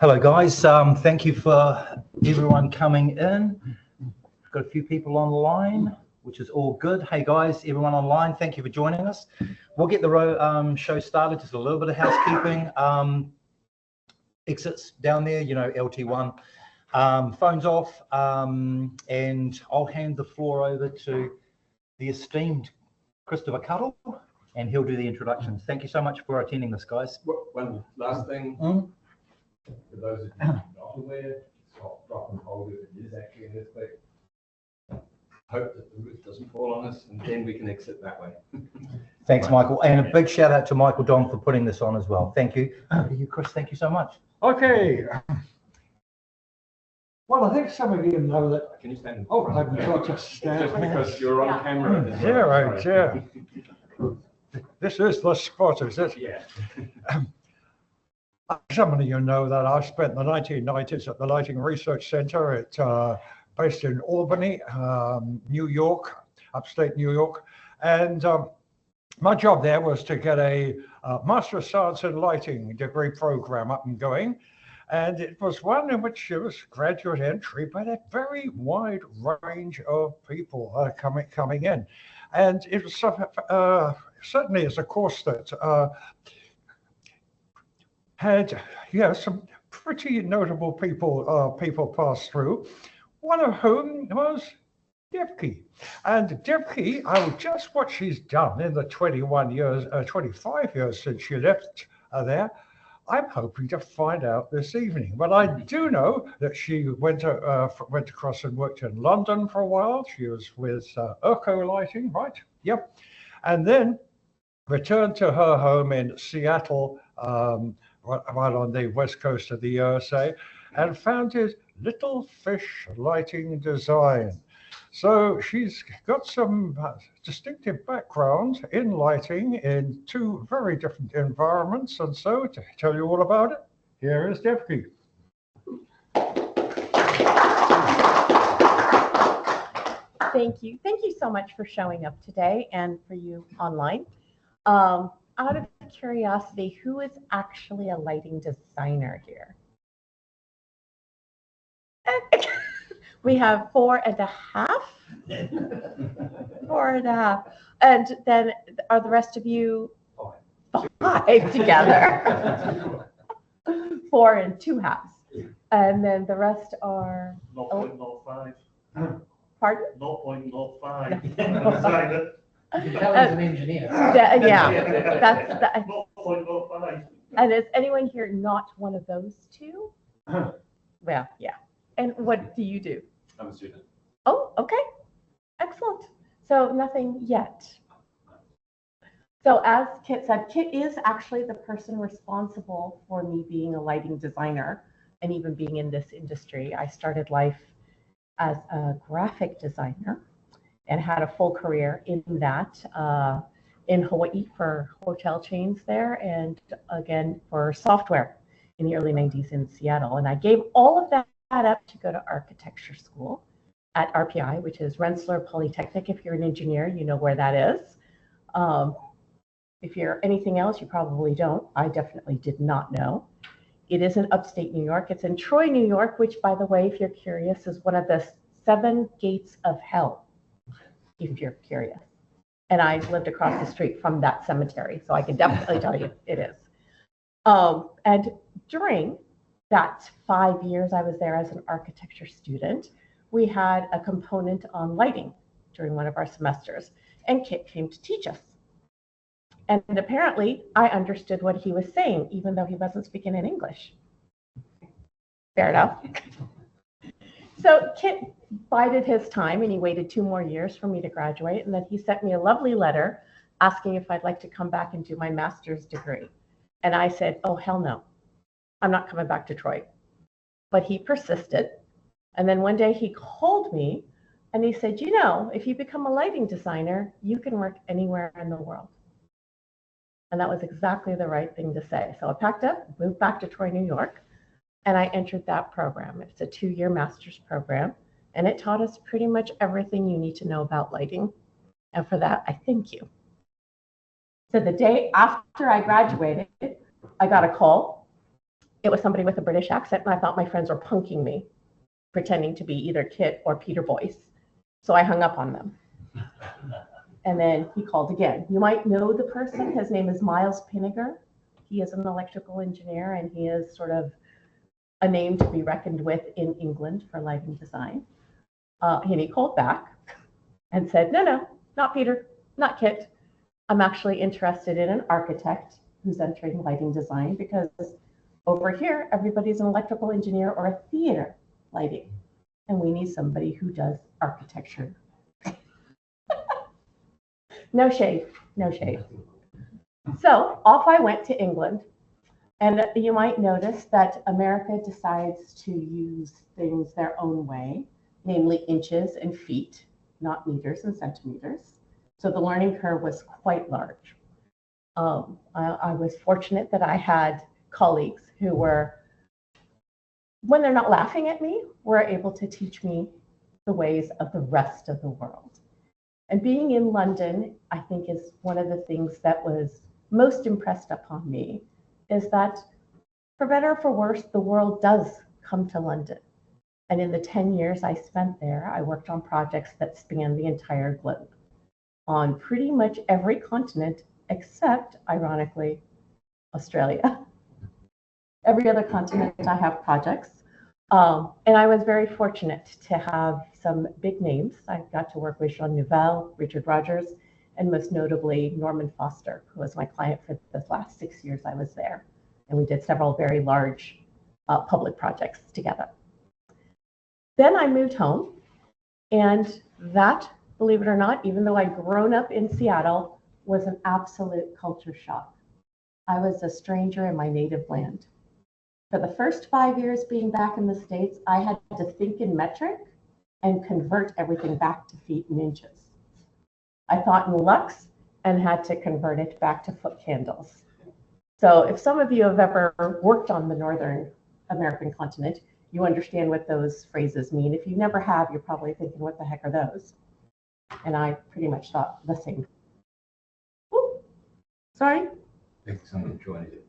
Hello guys, thank you for everyone coming in. Got a few people on the line, which is all good. Hey guys, everyone online, thank you for joining us. We'll get the show started, just a little bit of housekeeping. Exits down there, you know, LT1. Phones off, and I'll hand the floor over to the esteemed Christopher Cuttle, and he'll do the introductions. Thank you so much for attending this, guys. One last thing. For those of you not aware, stop, drop and hold it. It is actually an earthquake. Hope that the roof doesn't fall on us, and then we can exit that way. Thanks, Michael. And a big shout out to Michael Don for putting this on as well. Thank you. Chris, thank you so much. Okay. Well, I think some of you know that. Can you stand? Oh, I've got to stand. Just because you're on camera. Yeah. This is the spot, is it? Yeah. Some of you know that I spent the 1990s at the Lighting Research Center based in Albany, New York, upstate New York. And my job there was to get a Master of Science in Lighting degree program up and going. And it was one in which it was graduate entry, but a very wide range of people coming in. And it was certainly as a course that had some pretty notable people pass through, one of whom was Devki. And Devki, just what she's done in the 25 years since she left there, I'm hoping to find out this evening. But I do know that she went across and worked in London for a while. She was with Urco Lighting, right? Yep. And then returned to her home in Seattle, right on the west coast of the USA, and founded LittleFish Lighting Design. So she's got some distinctive background in lighting in two very different environments. And so to tell you all about it, here is Devki. Thank you. Thank you so much for showing up today and for you online. Out of curiosity, who is actually a lighting designer here? We have 4.5. 4.5. And then are the rest of you 5 together? 4 and 2 halves. And then the rest are 0.05. Pardon? 0.05. You can tell he's an engineer. Yeah, that's the. 0.05. And is anyone here not one of those two? Well, yeah. And what do you do? I'm a student. Oh, okay. Excellent. So nothing yet. So as Kit said, Kit is actually the person responsible for me being a lighting designer and even being in this industry. I started life as a graphic designer and had a full career in that in Hawaii for hotel chains there, and again for software in the early 90s in Seattle. And I gave all of that up to go to architecture school at RPI, which is Rensselaer Polytechnic. If you're an engineer, you know where that is. If you're anything else, you probably don't. I definitely did not know. It is in upstate New York. It's in Troy, New York, which, by the way, if you're curious, is one of the 7 gates of hell, if you're curious. And I lived across the street from that cemetery, so I can definitely tell you it is. And during that 5 years I was there as an architecture student, we had a component on lighting during one of our semesters, and Kit came to teach us. And apparently I understood what he was saying, even though he wasn't speaking in English. Fair enough. So Kit bided his time and he waited 2 more years for me to graduate. And then he sent me a lovely letter asking if I'd like to come back and do my master's degree. And I said, oh, hell no, I'm not coming back to Troy. But he persisted. And then one day he called me and he said, you know, if you become a lighting designer, you can work anywhere in the world. And that was exactly the right thing to say. So I packed up, moved back to Troy, New York, and I entered that program. It's a 2-year master's program, and it taught us pretty much everything you need to know about lighting. And for that, I thank you. So the day after I graduated, I got a call it was somebody with a British accent, and I thought my friends were punking me, pretending to be either Kit or Peter Boyce. So I hung up on them. And then he called again. You might know the person. His name is Miles Pinniger. He is an electrical engineer, and he is sort of a name to be reckoned with in England for lighting design. And he called back and said, no, not Peter, not Kit. I'm actually interested in an architect who's entering lighting design, because over here, everybody's an electrical engineer or a theater lighting. And we need somebody who does architecture. No shade, no shade. So off I went to England. And you might notice that America decides to use things their own way, namely inches and feet, not meters and centimeters. So the learning curve was quite large. I was fortunate that I had colleagues who were, when they're not laughing at me, were able to teach me the ways of the rest of the world. And being in London, I think, is one of the things that was most impressed upon me, is that for better or for worse, the world does come to London. And in the 10 years I spent there, I worked on projects that span the entire globe, on pretty much every continent except, ironically, Australia. Every other continent I have projects. And I was very fortunate to have some big names. I got to work with Jean Nouvel, Richard Rogers, and most notably Norman Foster, who was my client for the last 6 years I was there. And we did several very large public projects together. Then I moved home, and that, believe it or not, even though I'd grown up in Seattle, was an absolute culture shock. I was a stranger in my native land. For the first 5 years being back in the States, I had to think in metric and convert everything back to feet and inches. I thought in lux and had to convert it back to foot candles. So if some of you have ever worked on the Northern American continent, you understand what those phrases mean. If you never have, you're probably thinking, what the heck are those? And I pretty much thought the same. Ooh, sorry? I think someone joined it.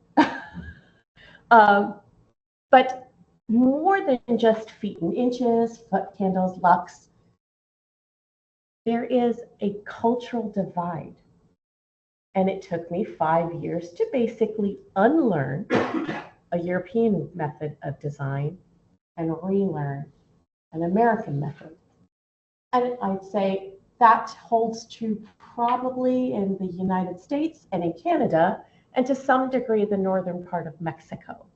But more than just feet and inches, foot candles, lux, there is a cultural divide. And it took me 5 years to basically unlearn a European method of design and relearn an American method. And I'd say that holds true probably in the United States and in Canada, and to some degree the northern part of Mexico.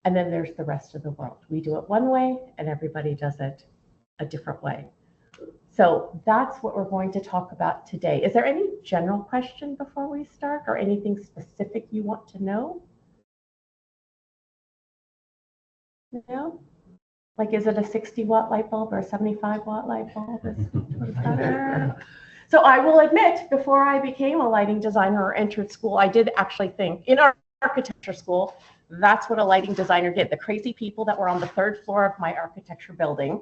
And then there's the rest of the world. We do it one way and everybody does it a different way. So that's what we're going to talk about today. Is there any general question before we start, or anything specific you want to know? No? Like, is it a 60-watt light bulb or a 75-watt light bulb? So I will admit, before I became a lighting designer or entered school, I did actually think, in our architecture school, that's what a lighting designer did. The crazy people that were on the 3rd floor of my architecture building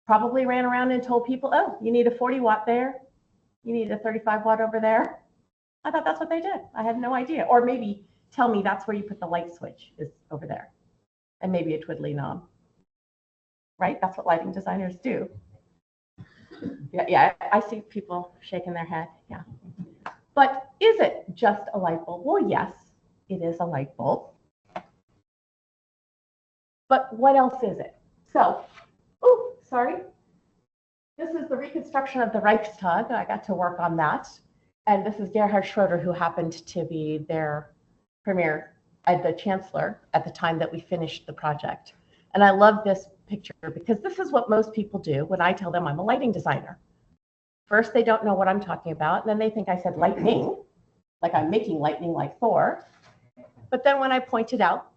probably ran around and told people, oh, you need a 40-watt there. You need a 35-watt over there. I thought that's what they did. I had no idea. Or maybe tell me that's where you put the light switch, is over there. And maybe a twiddly knob. Right? That's what lighting designers do. Yeah, I see people shaking their head. Yeah. But is it just a light bulb? Well, yes, it is a light bulb. But what else is it? So, oh, sorry. This is the reconstruction of the Reichstag. I got to work on that. And this is Gerhard Schroeder, who happened to be their premier, the chancellor, at the time that we finished the project. And I love this picture because this is what most people do when I tell them I'm a lighting designer. First, they don't know what I'm talking about. And then they think I said lightning, like I'm making lightning like Thor. But then when I point it out,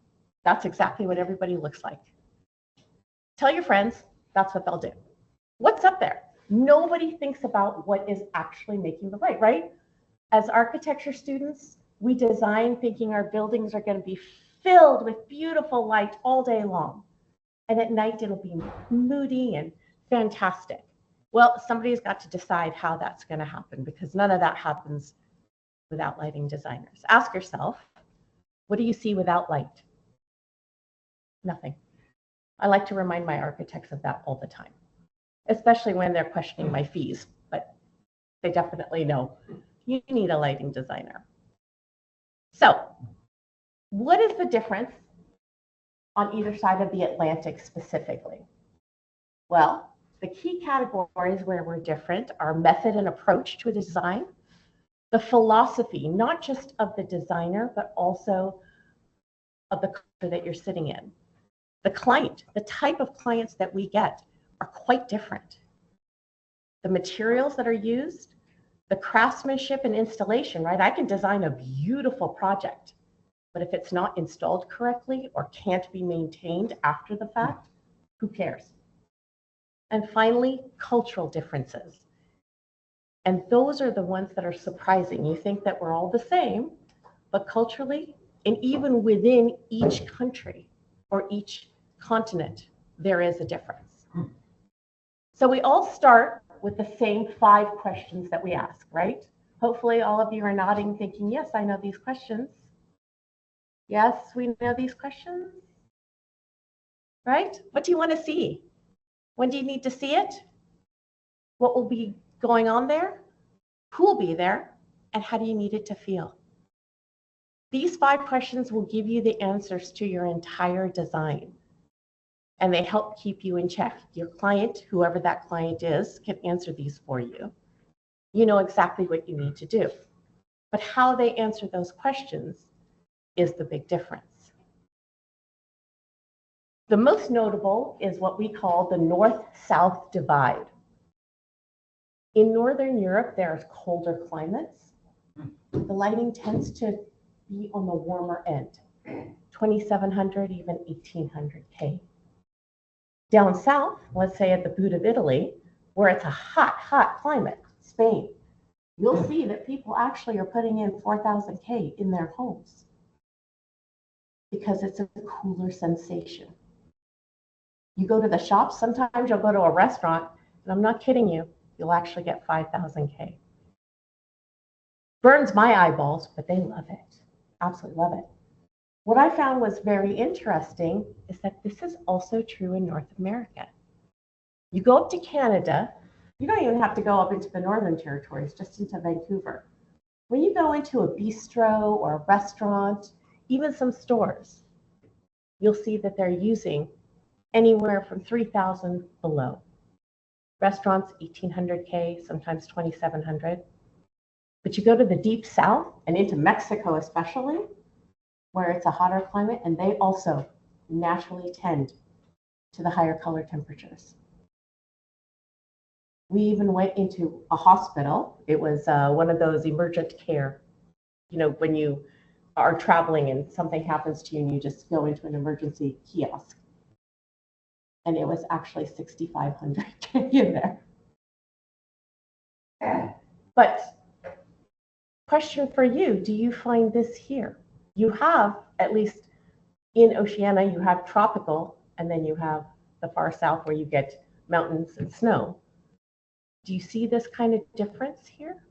that's exactly what everybody looks like. Tell your friends, that's what they'll do. What's up there? Nobody thinks about what is actually making the light, right? As architecture students, we design thinking our buildings are going to be filled with beautiful light all day long. And at night, it'll be moody and fantastic. Well, somebody's got to decide how that's going to happen, because none of that happens without lighting designers. Ask yourself, what do you see without light? Nothing. I like to remind my architects of that all the time, especially when they're questioning my fees, but they definitely know you need a lighting designer. So what is the difference on either side of the Atlantic specifically? Well, the key categories where we're different are method and approach to a design, the philosophy, not just of the designer, but also of the culture that you're sitting in. The client, the type of clients that we get are quite different. The materials that are used, the craftsmanship and installation, right? I can design a beautiful project, but if it's not installed correctly or can't be maintained after the fact, who cares? And finally, cultural differences. And those are the ones that are surprising. You think that we're all the same, but culturally, and even within each country or each continent, there is a difference. So we all start with the same 5 questions that we ask, right? Hopefully all of you are nodding, thinking, yes, I know these questions. Yes, we know these questions, right? What do you want to see? When do you need to see it? What will be going on there? Who will be there? And how do you need it to feel? These 5 questions will give you the answers to your entire design. And they help keep you in check. Your client, whoever that client is, can answer these for you. You know exactly what you need to do. But how they answer those questions is the big difference. The most notable is what we call the North-South divide. In Northern Europe, there's colder climates. The lighting tends to be on the warmer end, 2,700, even 1,800 K. Down south, let's say at the boot of Italy, where it's a hot, hot climate, Spain, you'll see that people actually are putting in 4,000 K in their homes because it's a cooler sensation. You go to the shops, sometimes you'll go to a restaurant, and I'm not kidding you, you'll actually get 5,000 K. Burns my eyeballs, but they love it, absolutely love it. What I found was very interesting is that this is also true in North America. You go up to Canada, you don't even have to go up into the Northern Territories, just into Vancouver. When you go into a bistro or a restaurant, even some stores, you'll see that they're using anywhere from 3,000 below. Restaurants, 1,800 K, sometimes 2,700. But you go to the deep south and into Mexico especially, where it's a hotter climate, and they also naturally tend to the higher color temperatures. We even went into a hospital. It was one of those emergent care, you know, when you are traveling and something happens to you and you just go into an emergency kiosk. And it was actually 6,500 K in there. But question for you, do you find this here? You have, at least in Oceania, you have tropical, and then you have the far south where you get mountains and snow. Do you see this kind of difference here?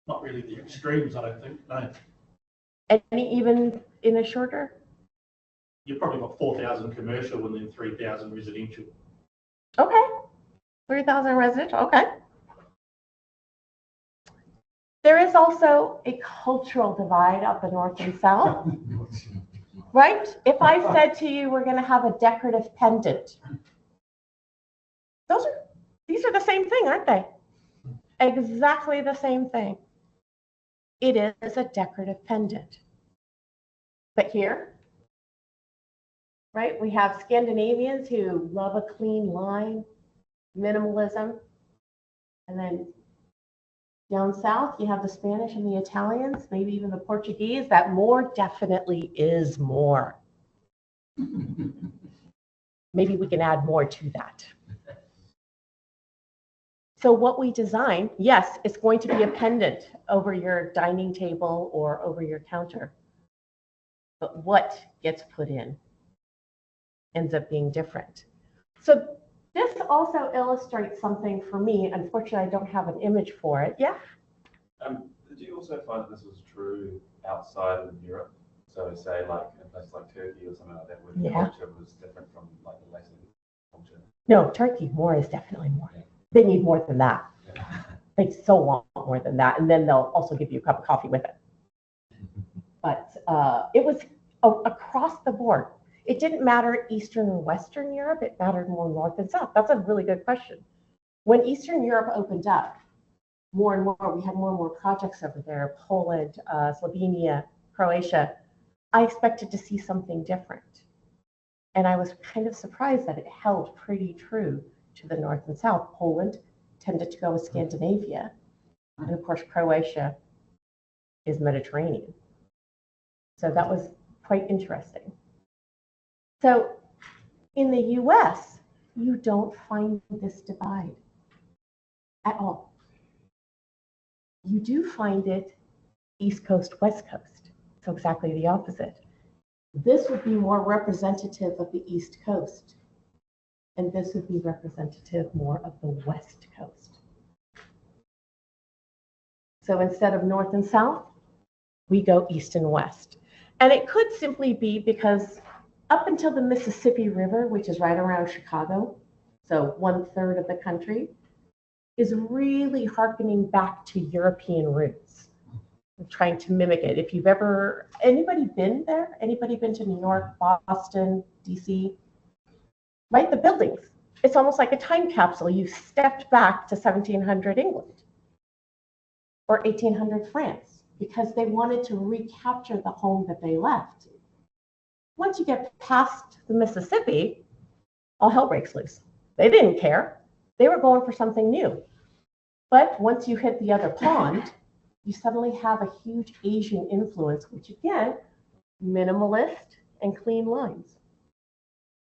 Not really the extremes, I don't think, no. Any even in a shorter? You've probably got 4,000 commercial and then 3,000 residential. Okay, 3,000 residential, okay. There is also a cultural divide up the north and south, right? If I said to you, we're going to have a decorative pendant, these are the same thing, aren't they? Exactly the same thing. It is a decorative pendant. But here, right, we have Scandinavians who love a clean line, minimalism, and then down south, you have the Spanish and the Italians, maybe even the Portuguese. That more definitely is more. Maybe we can add more to that. So what we design, yes, it's going to be a pendant over your dining table or over your counter. But what gets put in ends up being different. So this also illustrates something for me. Unfortunately, I don't have an image for it. Yeah? Did you also find this was true outside of Europe? So say like in a place like Turkey or something like that, where the Yeah. culture was different from like the Latin culture. No, turkey more is definitely more. Yeah. They need more than that. Yeah. They so want more than that. And then they'll also give you a cup of coffee with it. But it was across the board. It didn't matter Eastern or Western Europe. It mattered more North and South. That's a really good question. When Eastern Europe opened up, more and more, we had more and more projects over there, Poland, Slovenia, Croatia. I expected to see something different. And I was kind of surprised that it held pretty true to the North and South. Poland tended to go with Scandinavia. And of course, Croatia is Mediterranean. So that was quite interesting. So in the US, you don't find this divide at all. You do find it East Coast, West Coast. So exactly the opposite. This would be more representative of the East Coast, and this would be representative more of the West Coast. So instead of North and South, we go East and West. And it could simply be because up until the Mississippi River, which is right around Chicago, so 1/3 of the country, is really hearkening back to European roots. I'm trying to mimic it. If you've ever, anybody been there? Anybody been to New York, Boston, DC? Right, the buildings. It's almost like a time capsule. You stepped back to 1700 England or 1800 France because they wanted to recapture the home that they left. Once you get past the Mississippi, all hell breaks loose. They didn't care. They were going for something new. But once you hit the other pond, you suddenly have a huge Asian influence, which again, minimalist and clean lines.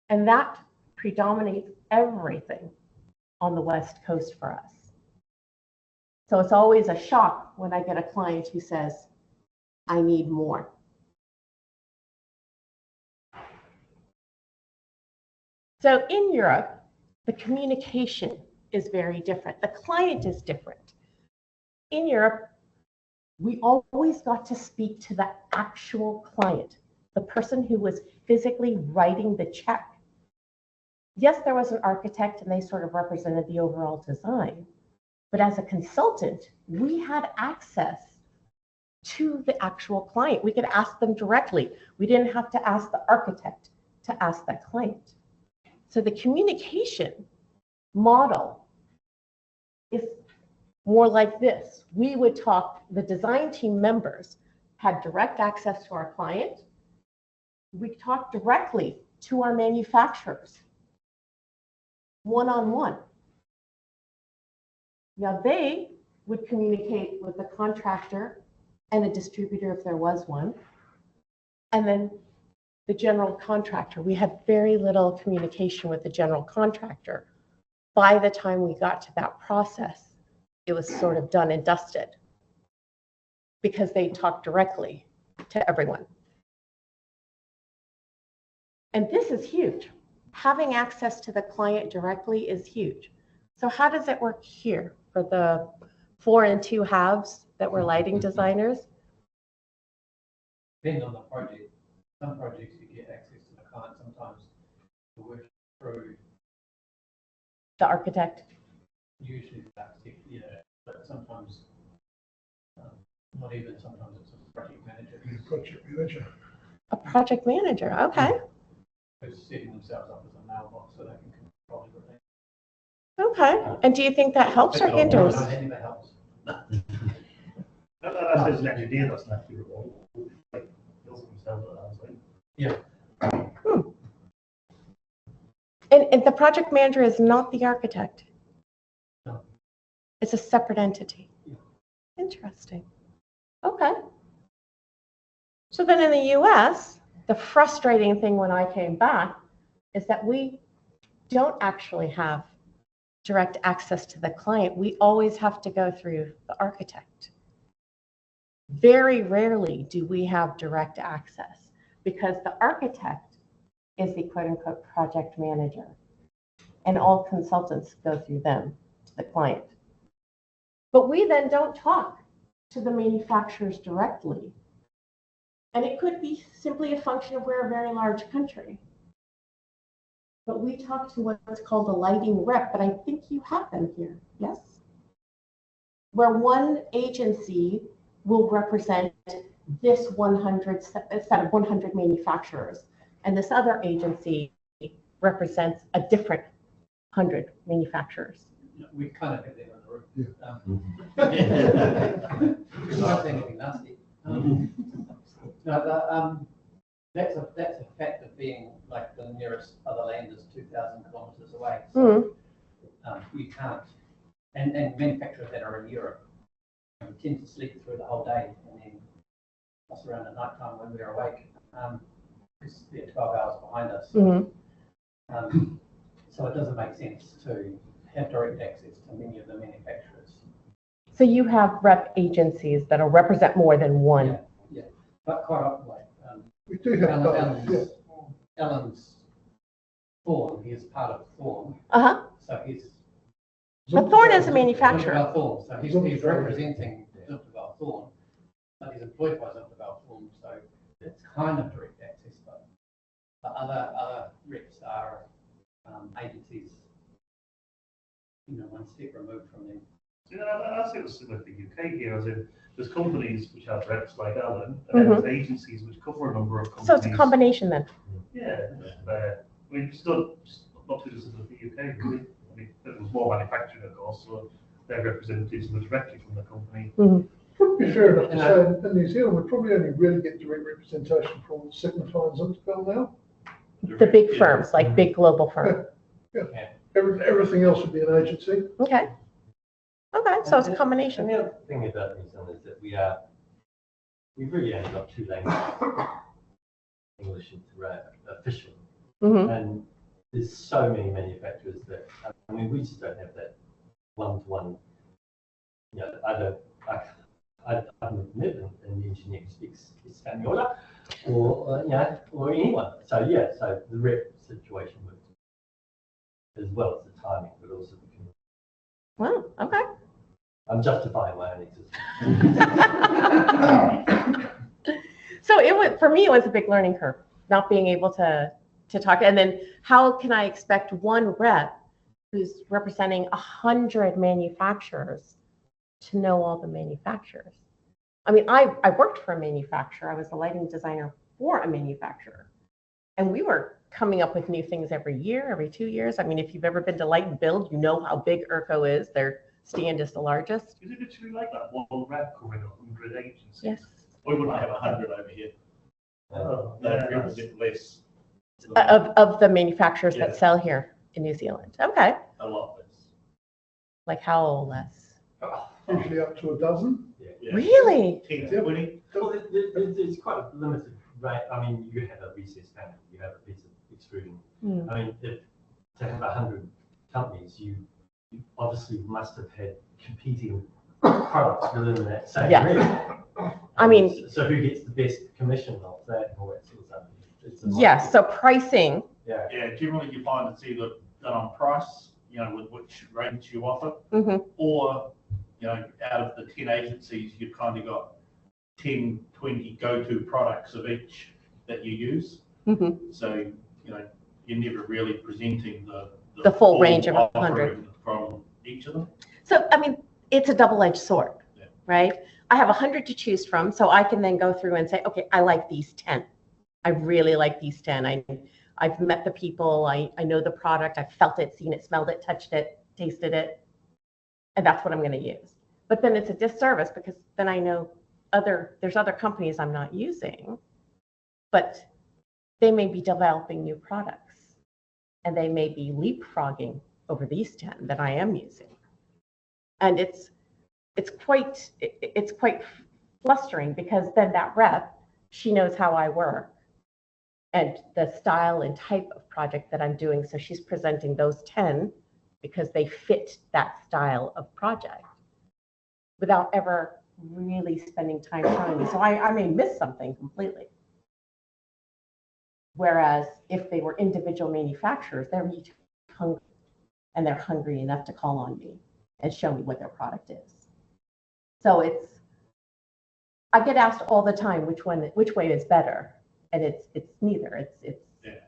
And that predominates everything on the West Coast for us. So it's always a shock when I get a client who says, I need more. So in Europe, the communication is very different. The client is different. In Europe, we always got to speak to the actual client, the person who was physically writing the check. Yes, there was an architect and they sort of represented the overall design, but as a consultant, we had access to the actual client. We could ask them directly. We didn't have to ask the architect to ask that client. So the communication model is more like this. We would talk, the design team members had direct access to our client. We talked directly to our manufacturers, one-on-one. Now they would communicate with the contractor and a distributor if there was one, and then the general contractor. We had very little communication with the general contractor. By the time we got to that process, it was sort of done and dusted because they talked directly to everyone. And this is huge. Having access to the client directly is huge. So how does it work here for the 4 and 2 halves that were lighting designers? Depending on the project, some projects you get access to the client, sometimes you work through The architect. usually the architect, yeah, but sometimes not even, sometimes it's a project manager A project manager, okay. who's setting themselves up as a mailbox so they can control everything. Okay. And do you think that helps or hinders? I think that helps. That's as an engineer, that's not your role. Like, build themselves up, like. Yeah. And the project manager is not the architect. No. It's a separate entity. Yeah. Interesting. Okay. So then in the US, the frustrating thing when I came back is that we don't actually have direct access to the client. We always have to go through the architect. Very rarely do we have direct access because the architect is the quote unquote project manager and all consultants go through them to the client. But we then don't talk to the manufacturers directly. And it could be simply a function of we're a very large country. But we talked to what's called a lighting rep, but I think you have them here, yes? Where one agency will represent this 100 set of 100 manufacturers, and this other agency represents a different 100 manufacturers. We kind of have that on the roof. Not anything nasty. That's a fact of being like the nearest other land is 2,000 kilometres away. So you can't, and manufacturers that are in Europe tend to sleep through the whole day and then us around at night time when we're awake, because they're 12 hours behind us. So it doesn't make sense to have direct access to many of the manufacturers. So you have rep agencies that'll represent more than one. Yeah, but quite often, like We do have both. Alan's Thorn, he is part of Thorn, so he's. But Thorn is a manufacturer. Zumtobel Thorn, so he's representing Zumtobel Thorn, but he's employed by Zumtobel Thorn, so it's kind of direct access, but the other reps are agencies, one step removed from them. Yeah, I see what's with the UK here, as in there's companies which have reps like Alan, and then there's agencies which cover a number of companies. So it's a combination then. Yeah, I mean, still not too distant with the UK, really. I mean, it was more manufacturing, of course, so their representatives were directly from the company. Would be fair enough to say in New Zealand we probably only really get direct representation from Signify and Zumtobel now. The big firms, like big global firms. Everything else would be an agency. Okay. Okay, so it's a combination. And the other thing about New Zealand is that we've really only got two languages, English and official. And there's so many manufacturers that, I mean, we just don't have that one-to-one, I've never an engineer who speaks Hispaniola or anyone. So yeah, so the rep situation works as well as the timing, but also the community. Wow, okay. I'm justifying my own existence. So for me, it was a big learning curve, not being able to talk. And then how can I expect one rep who's representing 100 manufacturers to know all the manufacturers? I mean, I worked for a manufacturer. I was a lighting designer for a manufacturer. And we were coming up with new things every year, every 2 years. I mean, if you've ever been to Light and Build, you know how big ERCO is. Their stand is the largest. Is it literally like that? One rep covering 100 agencies? Yes. We wouldn't have 100 over here. That represent less. Of the manufacturers that sell here in New Zealand. Okay. A lot less. Like how less? Usually up to a dozen. Yeah. Really? 10, 20. Well, there's quite a limited rate. I mean, you have a recess panel, you have a piece of extruding. I mean, to have 100 companies, you obviously must have had competing products within that same area. I mean, so who gets the best commission of that and all that sort of stuff? Yes. So pricing. Yeah, generally you find it's either done on price, with which range you offer, or, out of the 10 agencies, you've kind of got 10, 20 go-to products of each that you use. So, you're never really presenting the full range of 100 from each of them. So, I mean, it's a double-edged sword, right? I have 100 to choose from, so I can then go through and say, okay, I like these 10. I really like these 10. I've met the people. I know the product. I've felt it, seen it, smelled it, touched it, tasted it. And that's what I'm going to use. But then it's a disservice because then I know there's other companies I'm not using, but they may be developing new products and they may be leapfrogging over these 10 that I am using. And it's quite flustering because then that rep, she knows how I work and the style and type of project that I'm doing. So she's presenting those 10 because they fit that style of project without ever really spending time showing me. So I may miss something completely. Whereas if they were individual manufacturers, they're each hungry and they're hungry enough to call on me and show me what their product is. So I get asked all the time which way is better, and it's neither. It's Yeah.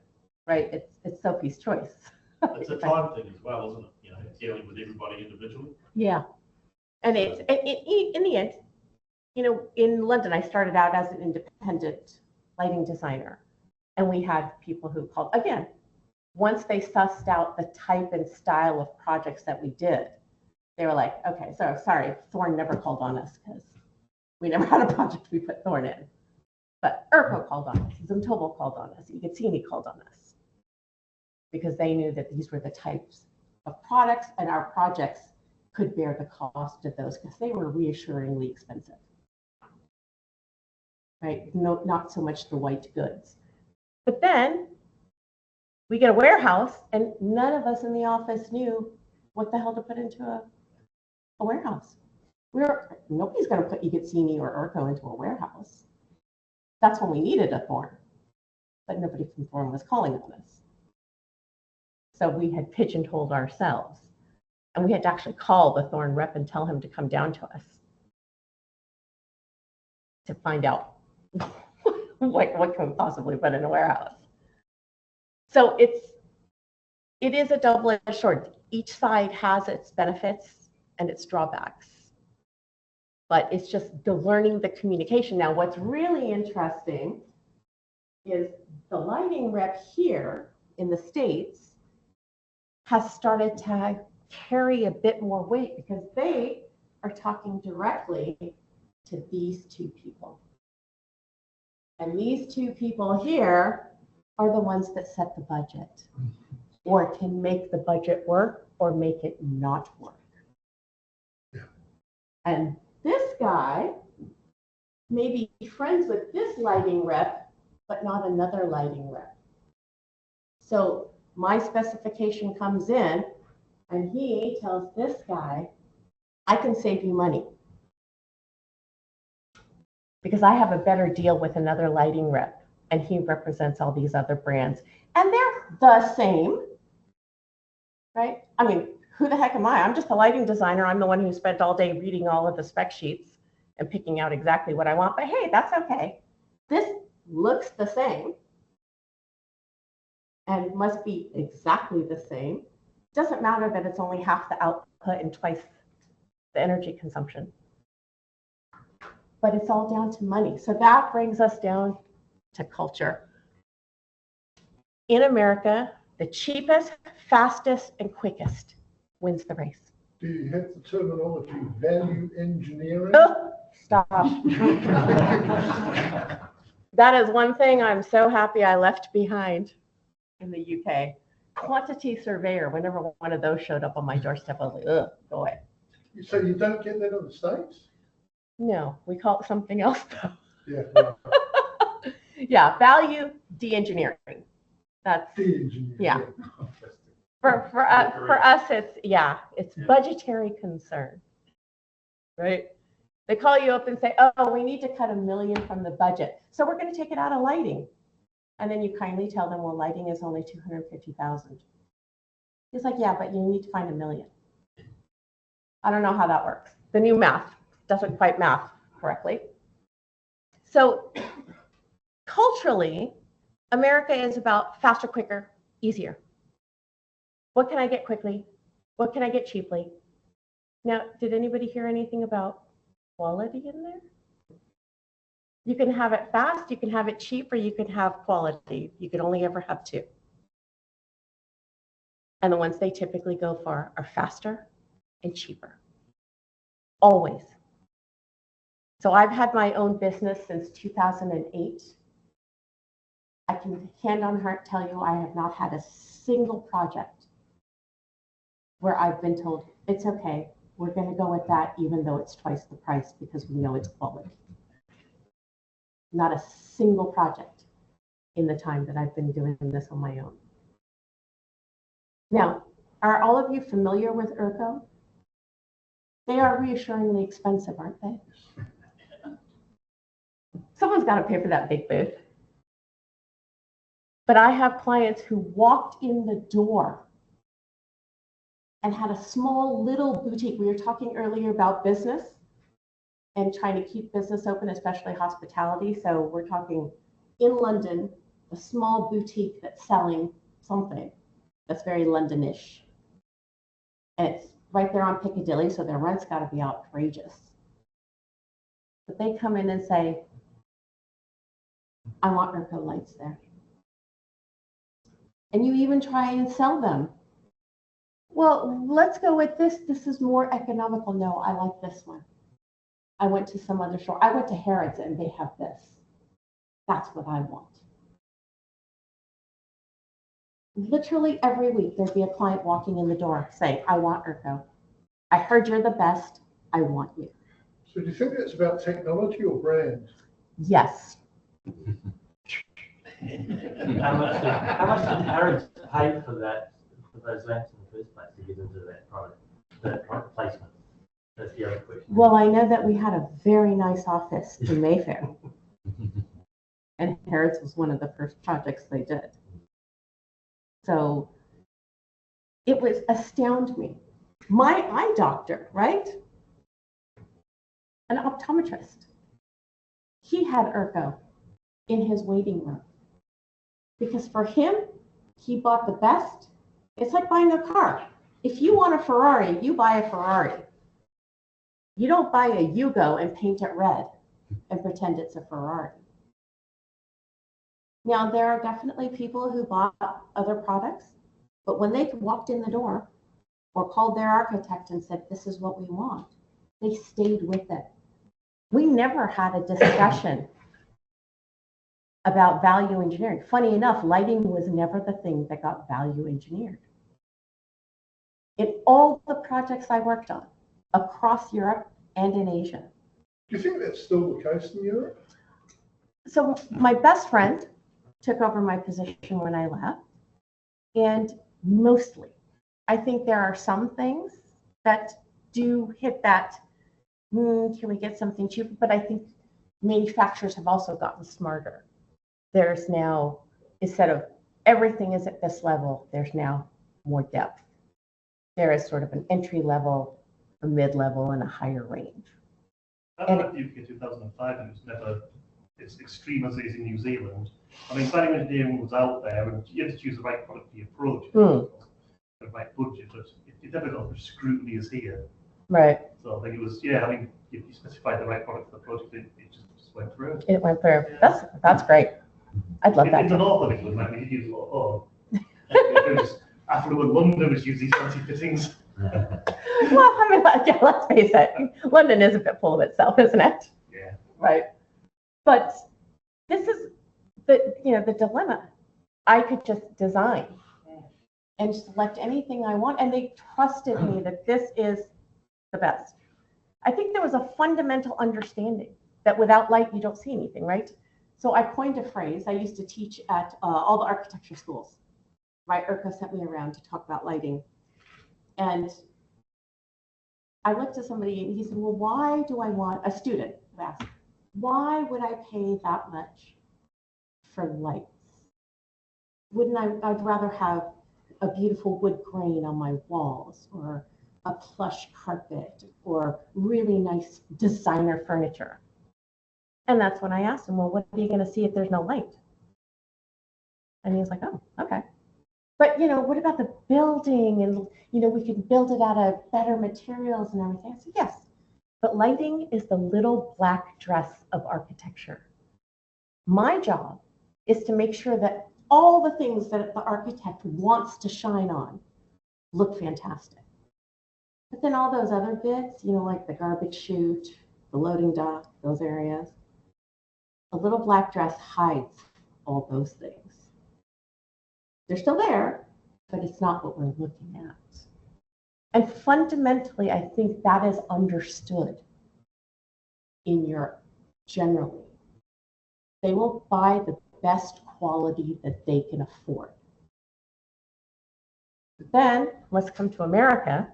right. It's Sophie's choice. It's a time thing as well, isn't it? You know, dealing with everybody individually. Yeah, and in the end, you know, in London, I started out as an independent lighting designer, and we had people who called again. Once they sussed out the type and style of projects that we did, they were like, okay, so sorry, Thorn never called on us because we never had a project we put Thorn in. But Urco called on us, Zumtobel called on us, Igazzini called on us, because they knew that these were the types of products and our projects could bear the cost of those because they were reassuringly expensive. Right? No, not so much the white goods. But then we get a warehouse and none of us in the office knew what the hell to put into a warehouse. Nobody's going to put Igazzini or Urco into a warehouse. That's when we needed a Thorn, but nobody from Thorn was calling on us. So we had pigeonholed ourselves, and we had to actually call the Thorn rep and tell him to come down to us to find out what could possibly put in a warehouse. So it is a double-edged sword. Each side has its benefits and its drawbacks, but it's just the learning the communication. Now, what's really interesting is the lighting rep here in the States has started to carry a bit more weight because they are talking directly to these two people. And these two people here are the ones that set the budget or can make the budget work or make it not work. Yeah. And this guy may be friends with this lighting rep, but not another lighting rep. So my specification comes in and he tells this guy, I can save you money because I have a better deal with another lighting rep. And he represents all these other brands. And they're the same, right? I mean, who the heck am I? I'm just a lighting designer. I'm the one who spent all day reading all of the spec sheets and picking out exactly what I want. But hey, that's okay. This looks the same and must be exactly the same. Doesn't matter that it's only half the output and twice the energy consumption. But it's all down to money. So that brings us down to culture. In America, the cheapest, fastest, and quickest wins the race. Do you have the terminology value engineering? Oh, stop. That is one thing I'm so happy I left behind in the UK. Quantity surveyor, whenever one of those showed up on my doorstep, I was like, ugh, go away. So you don't get that in the States? No, we call it something else though. Yeah. Right. Yeah, value de-engineering. That's De-engineering. yeah. For us, it's budgetary concern, right? They call you up and say, oh, we need to cut $1 million from the budget, so we're going to take it out of lighting, and then you kindly tell them, well, lighting is only $250,000. It's like, yeah, but you need to find $1 million. I don't know how that works. The new math doesn't quite math correctly. So culturally, America is about faster, quicker, easier. What can I get quickly? What can I get cheaply? Now, did anybody hear anything about quality in there? You can have it fast, you can have it cheap, or you can have quality. You can only ever have two. And the ones they typically go for are faster and cheaper. Always. So I've had my own business since 2008. I can hand on heart tell you I have not had a single project where I've been told, it's okay, we're going to go with that even though it's twice the price because we know it's quality. Not a single project in the time that I've been doing this on my own. Now, are all of you familiar with Urco? They are reassuringly expensive, aren't they? Someone's got to pay for that big booth. But I have clients who walked in the door and had a small little boutique. We were talking earlier about business. and trying to keep business open, especially hospitality. So we're talking in London, a small boutique that's selling something that's very Londonish. And it's right there on Piccadilly, so their rent's got to be outrageous. But they come in and say, I want Urco lights there. And you even try and sell them. Well, let's go with this. This is more economical. No, I like this one. I went to some other store. I went to Harrods and they have this. That's what I want. Literally every week, there'd be a client walking in the door saying, I want Urco. I heard you're the best. I want you. So do you think that's about technology or brand? Yes. How much did Harrods pay for that, for those lamps in the first place to get into that product placement? That's the other question. Well, I know that we had a very nice office in Mayfair. And Harrods was one of the first projects they did. So it was astound me. My eye doctor, right? An optometrist. He had Urco in his waiting room. Because for him, he bought the best. It's like buying a car. If you want a Ferrari, you buy a Ferrari. You don't buy a Yugo and paint it red and pretend it's a Ferrari. Now, there are definitely people who bought other products, but when they walked in the door or called their architect and said, this is what we want, they stayed with it. We never had a discussion about value engineering. Funny enough, lighting was never the thing that got value engineered. In all the projects I worked on across Europe and in Asia. Do you think that's still the case in Europe? So my best friend took over my position when I left, and mostly, I think there are some things that do hit that, can we get something cheaper? But I think manufacturers have also gotten smarter. There's now, instead of everything is at this level, there's now more depth. There is sort of an entry level, a mid-level, and a higher range. I went to UK 2005 and it was never as extreme as it is in New Zealand. I mean, planning engineering was out there and you had to choose the right product for your project, the right budget, but it never got much scrutiny as here. Right. So I think it was, yeah, I mean, if you specified the right product for the project, it just went through. It went through. Yeah. That's great. I'd love that. In the north of England, like, we did use a lot of, affluent London was use these fancy fittings. Well, I mean, yeah, let's face it. London is a bit full of itself, isn't it? Yeah. Right. But this is the dilemma. I could just design and select anything I want, and they trusted me that this is the best. I think there was a fundamental understanding that without light, you don't see anything, right? So I coined a phrase. I used to teach at all the architecture schools, right? Urco sent me around to talk about lighting. And I looked at somebody and he said, well, why do I want, a student asked, why would I pay that much for lights? I'd rather have a beautiful wood grain on my walls or a plush carpet or really nice designer furniture. And that's when I asked him, well, what are you going to see if there's no light? And he was like, oh, okay. But, what about the building? And, we can build it out of better materials and everything. I said, yes, but lighting is the little black dress of architecture. My job is to make sure that all the things that the architect wants to shine on look fantastic. But then all those other bits, like the garbage chute, the loading dock, those areas, a little black dress hides all those things. They're still there, but it's not what we're looking at. And fundamentally, I think that is understood in Europe generally. They will buy the best quality that they can afford. But then let's come to America.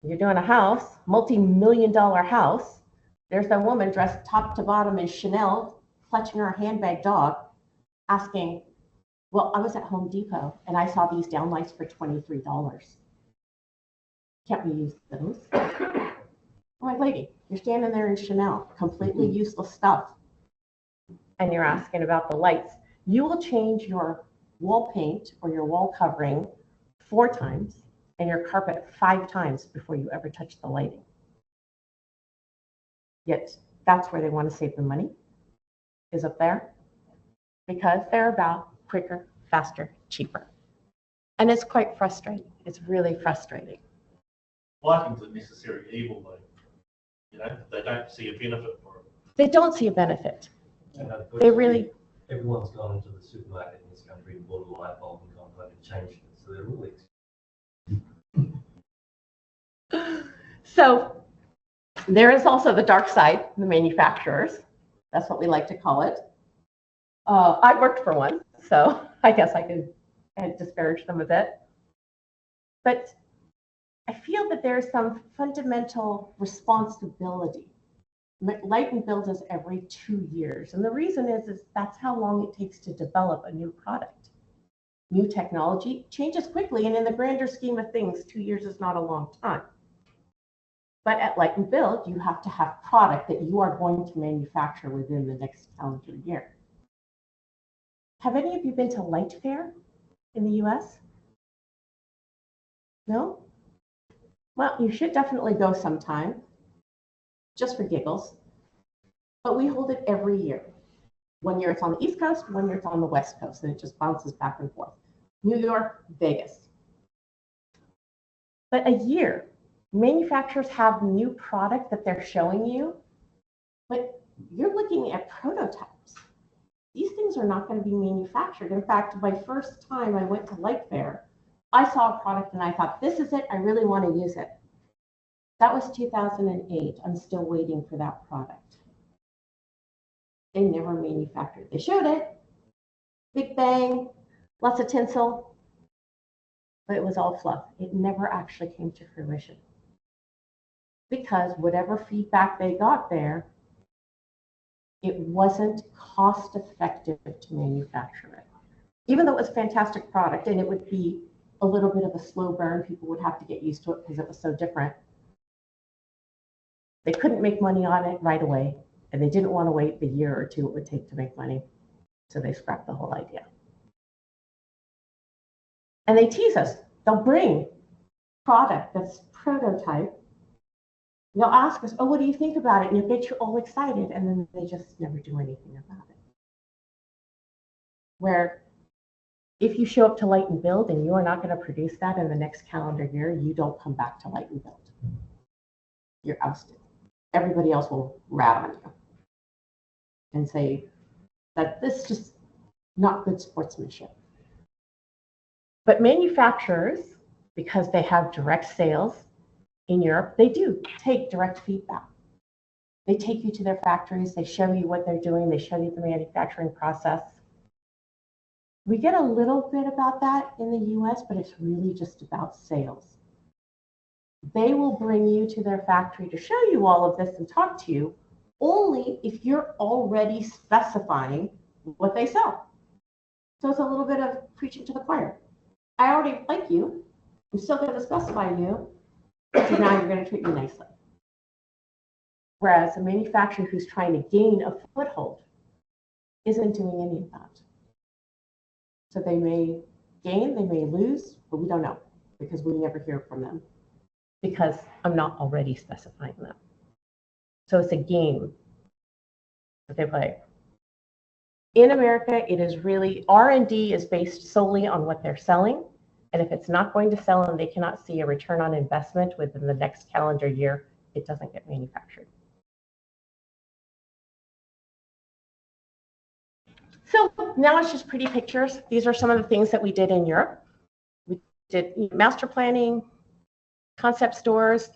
You're doing a house, multi-million-dollar house. There's a woman dressed top to bottom in Chanel, clutching her handbag dog, asking, well, I was at Home Depot and I saw these downlights for $23. Can't we use those? I'm like, lady, you're standing there in Chanel, completely useless stuff. And you're asking about the lights. You will change your wall paint or your wall covering 4 times and your carpet 5 times before you ever touch the lighting. Yet that's where they want to save the money, is up there, because they're about quicker, faster, cheaper. And it's quite frustrating. It's really frustrating. Lighting's a necessary evil, though. You know, they don't see a benefit for it. They don't see a benefit. And They really, everyone's gone into the supermarket in this country and bought a light bulb and gone home and changed it. So they're really so there is also the dark side, the manufacturers. That's what we like to call it. I worked for one, so I guess I can disparage them a bit. But I feel that there's some fundamental responsibility. Light and Build is every 2 years. And the reason is that's how long it takes to develop a new product. New technology changes quickly, and in the grander scheme of things, 2 years is not a long time. But at Light and Build, you have to have product that you are going to manufacture within the next calendar year. Have any of you been to Light Fair in the US? No? Well, you should definitely go sometime, just for giggles. But we hold it every year. 1 year it's on the East Coast, 1 year it's on the West Coast, and it just bounces back and forth. New York, Vegas. But a year, manufacturers have new product that they're showing you, but you're looking at prototypes. These things are not going to be manufactured. In fact, my first time I went to Light Fair, I saw a product and I thought, this is it, I really want to use it. That was 2008. I'm still waiting for that product. They never manufactured. They showed it, big bang, lots of tinsel, but it was all fluff. It never actually came to fruition. Because whatever feedback they got there, it wasn't cost effective to manufacture it. Even though it was a fantastic product and it would be a little bit of a slow burn, people would have to get used to it because it was so different. They couldn't make money on it right away, and they didn't want to wait the year or 2 it would take to make money. So they scrapped the whole idea. And they tease us. They'll bring product that's prototype. They'll ask us, oh, what do you think about it? And you'll get you all excited, and then they just never do anything about it. Where if you show up to Light and Build and you are not going to produce that in the next calendar year, you don't come back to Light and Build. You're ousted. Everybody else will rat on you and say that this is just not good sportsmanship. But manufacturers, because they have direct sales in Europe, they do take direct feedback. They take you to their factories, they show you what they're doing, they show you the manufacturing process. We get a little bit about that in the US, but it's really just about sales. They will bring you to their factory to show you all of this and talk to you only if you're already specifying what they sell. So it's a little bit of preaching to the choir. I already like you. I'm still going to specify you. So now you're going to treat me nicely. Whereas a manufacturer who's trying to gain a foothold isn't doing any of that. So they may gain, they may lose, but we don't know because we never hear from them because I'm not already specifying them. So it's a game that they play. In America, it is really, R&D is based solely on what they're selling. And if it's not going to sell and they cannot see a return on investment within the next calendar year, it doesn't get manufactured. So now it's just pretty pictures. These are some of the things that we did in Europe. We did master planning, concept stores,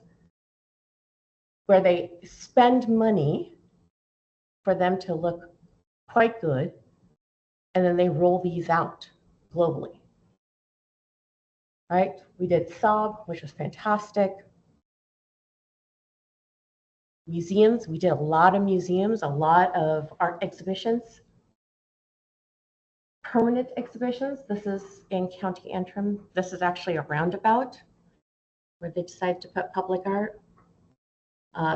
where they spend money for them to look quite good, and then they roll these out globally. Right? We did Saab, which was fantastic. Museums, we did a lot of museums, a lot of art exhibitions. Permanent exhibitions. This is in County Antrim. This is actually a roundabout where they decided to put public art.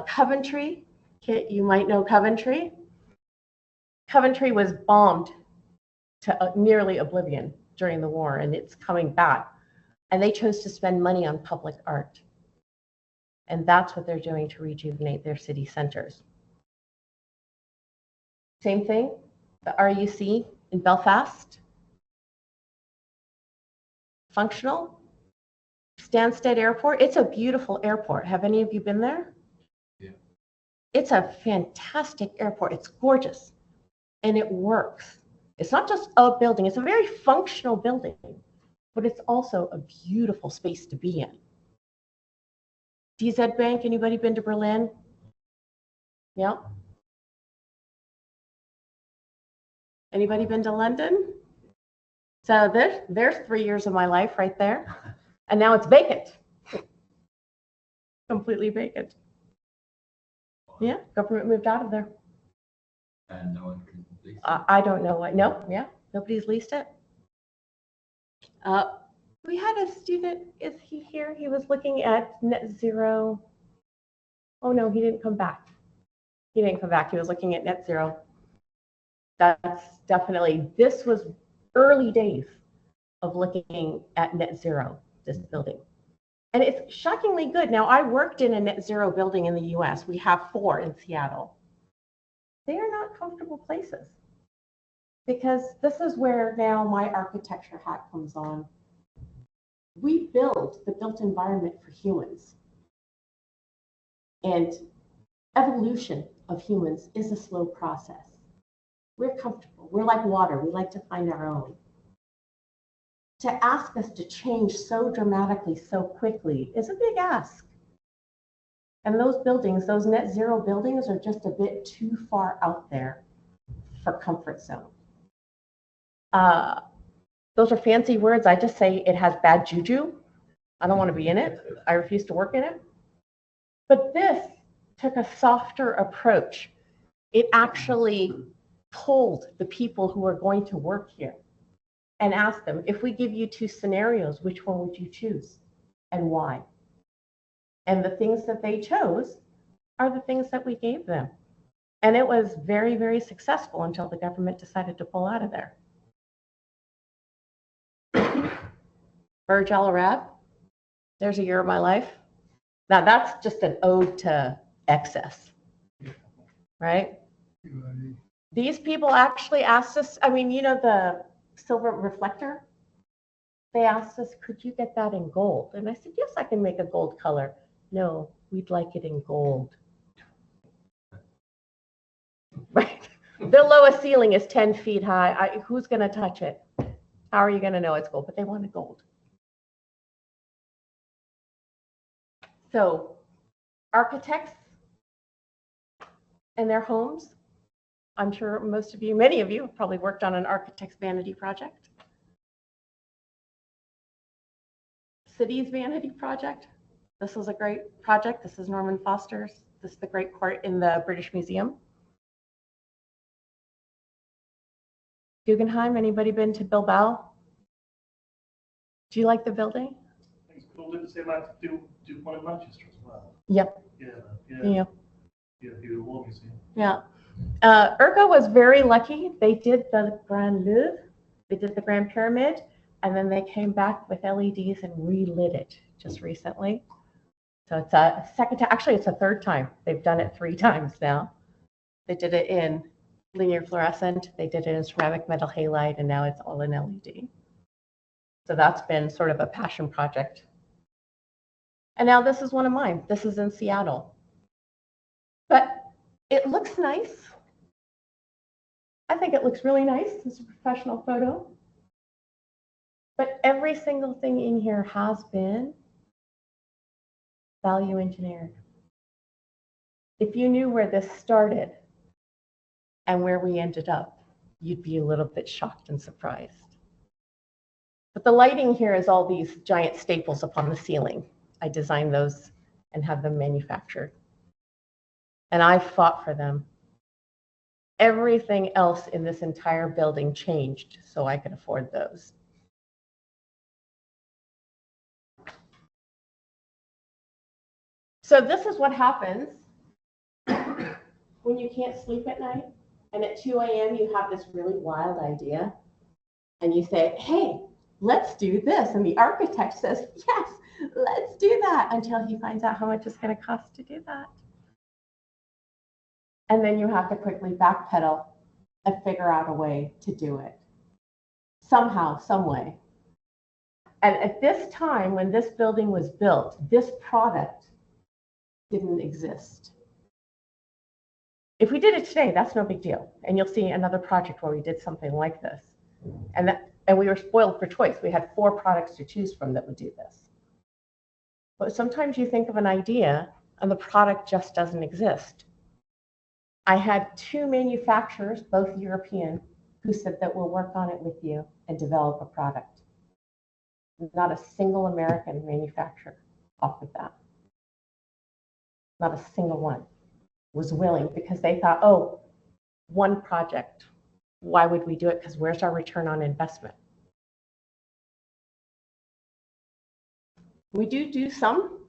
Coventry, Kit, you might know Coventry. Coventry was bombed to nearly oblivion during the war, and it's coming back. And they chose to spend money on public art. And that's what they're doing to rejuvenate their city centers. Same thing, the RUC in Belfast. Functional. Stansted Airport, it's a beautiful airport. Have any of you been there? Yeah. It's a fantastic airport. It's gorgeous and it works. It's not just a building, it's a very functional building, but it's also a beautiful space to be in. DZ Bank, anybody been to Berlin? Yeah. Anybody been to London? So there's 3 years of my life right there. And now it's vacant. Completely vacant. Yeah, government moved out of there. And no one can lease it. I don't know what, no, yeah, nobody's leased it. We had a student, is he here? He was looking at net zero. Oh no, he didn't come back. He didn't come back, he was looking at net zero. That's definitely, this was early days of looking at net zero, this building. And it's shockingly good. Now, I worked in a net zero building in the US. We have 4 in Seattle. They are not comfortable places because this is where now my architecture hat comes on. We build the built environment for humans. And evolution of humans is a slow process. We're comfortable. We're like water. We like to find our own. To ask us to change so dramatically, so quickly is a big ask. And those buildings, those net zero buildings are just a bit too far out there for comfort zone. Those are fancy words. I just say it has bad juju. I don't want to be in it. I refuse to work in it. But this took a softer approach. It actually pulled the people who are going to work here and asked them, if we give you 2 scenarios, which one would you choose and why? And the things that they chose are the things that we gave them. And it was very, very successful until the government decided to pull out of there. Burj Al Arab, there's a year of my life. Now that's just an ode to excess, right? These people actually asked us, I mean, you know, the silver reflector, they asked us, could you get that in gold? And I said, yes, I can make a gold color. No, we'd like it in gold. Right? The lowest ceiling is 10 feet high. Who's going to touch it? How are you going to know it's gold? But they wanted gold. So architects and their homes, I'm sure most of you, many of you have probably worked on an architect's vanity project. City's vanity project. This is a great project. This is Norman Foster's. This is the Great Court in the British Museum. Guggenheim, anybody been to Bilbao? Do you like the building? It's cool to say like do one in Manchester as well. Yep. Yeah. The War Museum. Yeah. Urga was very lucky. They did the Grand Louvre, they did the Grand Pyramid, and then they came back with LEDs and relit it just recently. So it's a second time, actually it's a third time. They've done it 3 times now. They did it in linear fluorescent, they did it in ceramic metal halide, and now it's all in LED. So that's been sort of a passion project. And now this is one of mine. This is in Seattle. But it looks nice. I think it looks really nice. It's a professional photo. But every single thing in here has been value engineered. If you knew where this started and where we ended up, you'd be a little bit shocked and surprised. But the lighting here is all these giant staples up on the ceiling. I designed those and have them manufactured. And I fought for them. Everything else in this entire building changed so I could afford those. So this is what happens when you can't sleep at night and at 2 a.m. you have this really wild idea and you say, hey, let's do this. And the architect says, yes, let's do that, until he finds out how much it's going to cost to do that. And then you have to quickly backpedal and figure out a way to do it. Somehow, some way. And at this time, when this building was built, this product didn't exist. If we did it today, that's no big deal. And you'll see another project where we did something like this. And we were spoiled for choice. We had 4 products to choose from that would do this. But sometimes you think of an idea and the product just doesn't exist. I had 2 manufacturers, both European, who said that we'll work on it with you and develop a product. Not a single American manufacturer offered that. Not a single one was willing, because they thought, oh, one project, why would we do it? Because where's our return on investment? We do some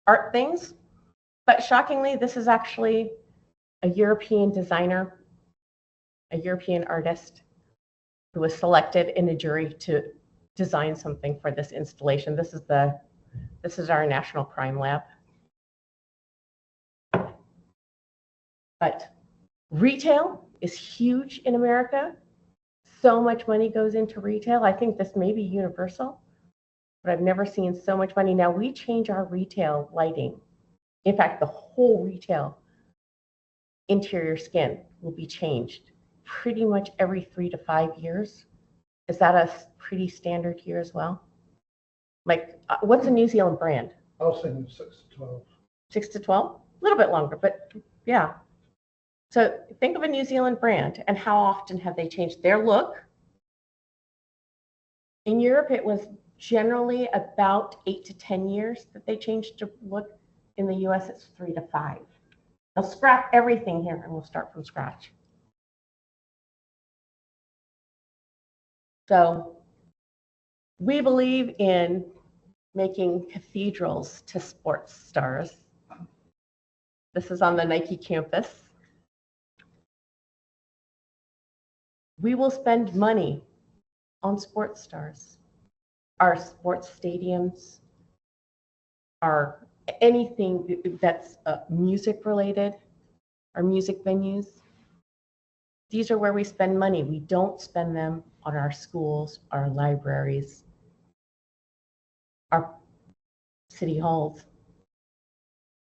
art things, but shockingly, this is actually a European designer, a European artist who was selected in a jury to design something for this installation. This is our National Crime Lab. But retail is huge in America. So much money goes into retail. I think this may be universal, but I've never seen so much money. Now, we change our retail lighting. In fact, the whole retail interior skin will be changed pretty much every 3 to 5 years. Is that a pretty standard here as well? Like, what's a New Zealand brand? I was thinking 6 to 12. 6 to 12? A little bit longer, but yeah. So think of a New Zealand brand and how often have they changed their look? In Europe, it was generally about 8 to 10 years that they changed to look. In the US, it's 3 to 5. They'll scrap everything here and we'll start from scratch. So we believe in making cathedrals to sports stars. This is on the Nike campus. We will spend money on sports stars, our sports stadiums, our anything that's music related, our music venues. These are where we spend money. We don't spend them on our schools, our libraries, our city halls.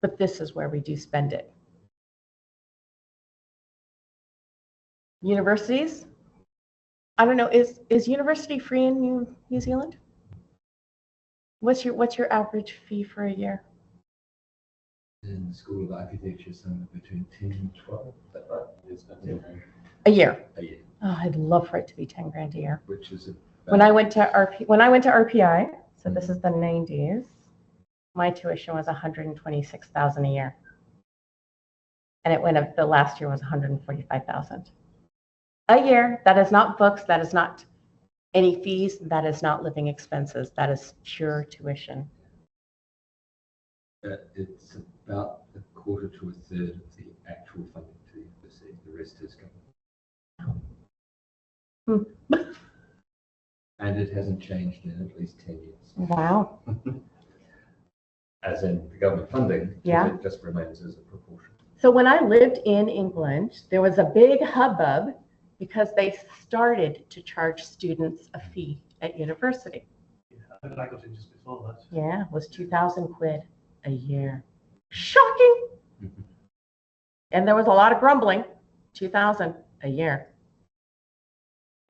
But this is where we do spend it. Universities. I don't know, is university free in New Zealand? What's your average fee for a year? In the School of Architecture, somewhere between 10 and 12. Is that right? Yes, A year. a year. Oh, I'd love for it to be 10 grand a year. Which is When I went to RPI, so this is the 90s, my tuition was 126,000 a year. And it went up, the last year was 145,000 a year. That is not books, that is not any fees, that is not living expenses, that is pure tuition. It's about a quarter to a third of the actual funding to the university. The rest is government. And it hasn't changed in at least 10 years. Wow. As in the government funding, Yeah. it just remains as a proportion. So when I lived in England, there was a big hubbub because they started to charge students a fee at university. Yeah, I think I got in just before that. Yeah, it was 2,000 quid a year. Shocking. And there was a lot of grumbling. 2,000 a year.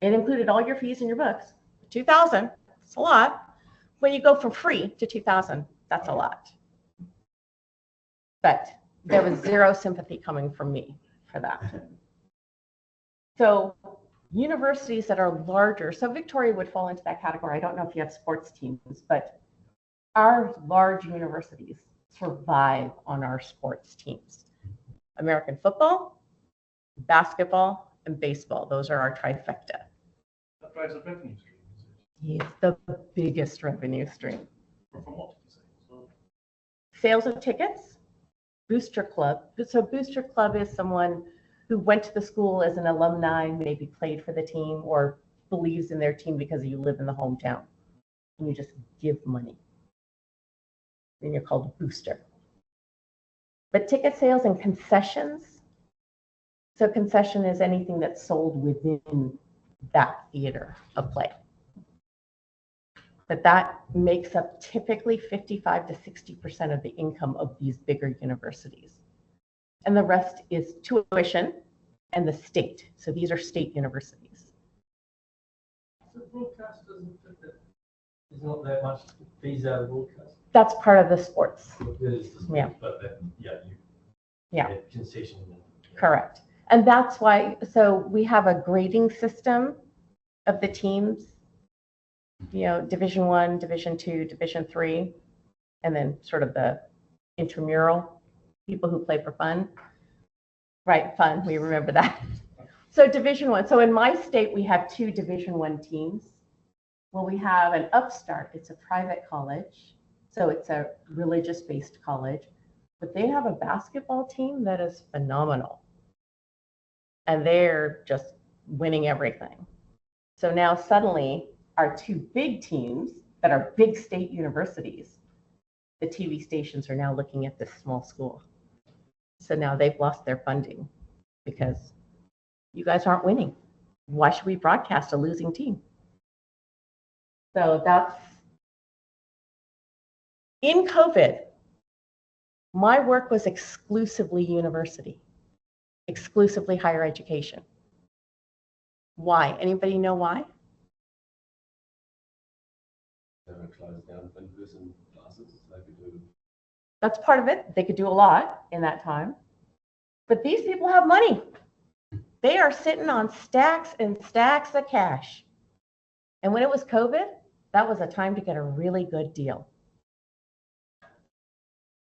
It included all your fees and your books. 2,000, it's a lot. When you go from free to 2,000, that's a lot. But there was zero sympathy coming from me for that. So universities that are larger, so Victoria would fall into that category. I don't know if you have sports teams, but our large universities survive on our sports teams. American football, basketball, and baseball. Those are our trifecta. That drives a revenue stream, is it? It's the biggest revenue stream. From what did you say? So, Sales of tickets, booster club. So booster club is someone who went to the school as an alumni, maybe played for the team or believes in their team because you live in the hometown and you just give money. Then you're called a booster. But ticket sales and concessions. So concession is anything that's sold within that theater of play. But that makes up typically 55 to 60% of the income of these bigger universities. And the rest is tuition and the state. So these are state universities. So broadcast doesn't fit that. There's not that much fees out of broadcast. That's part of the sports. It is the sport, Yeah. But that, you Yeah. get concession. Correct. And that's why, so we have a grading system of the teams, you know, Division 1, Division 2, Division 3, and then sort of the intramural people who play for fun. Right, fun, we remember that. So Division 1, so in my state, we have 2 Division 1 teams. Well, we have an Upstart, it's a private college, so it's a religious-based college, but they have a basketball team that is phenomenal. And they're just winning everything. So now suddenly our 2 big teams that are big state universities, the TV stations are now looking at this small school. So now they've lost their funding because you guys aren't winning. Why should we broadcast a losing team? So that's, in COVID, my work was exclusively university, exclusively higher education. Why? Anybody know why? They were closed down in-person classes, so they could do. That's part of it. They could do a lot in that time. But these people have money. They are sitting on stacks and stacks of cash. And when it was COVID, that was a time to get a really good deal.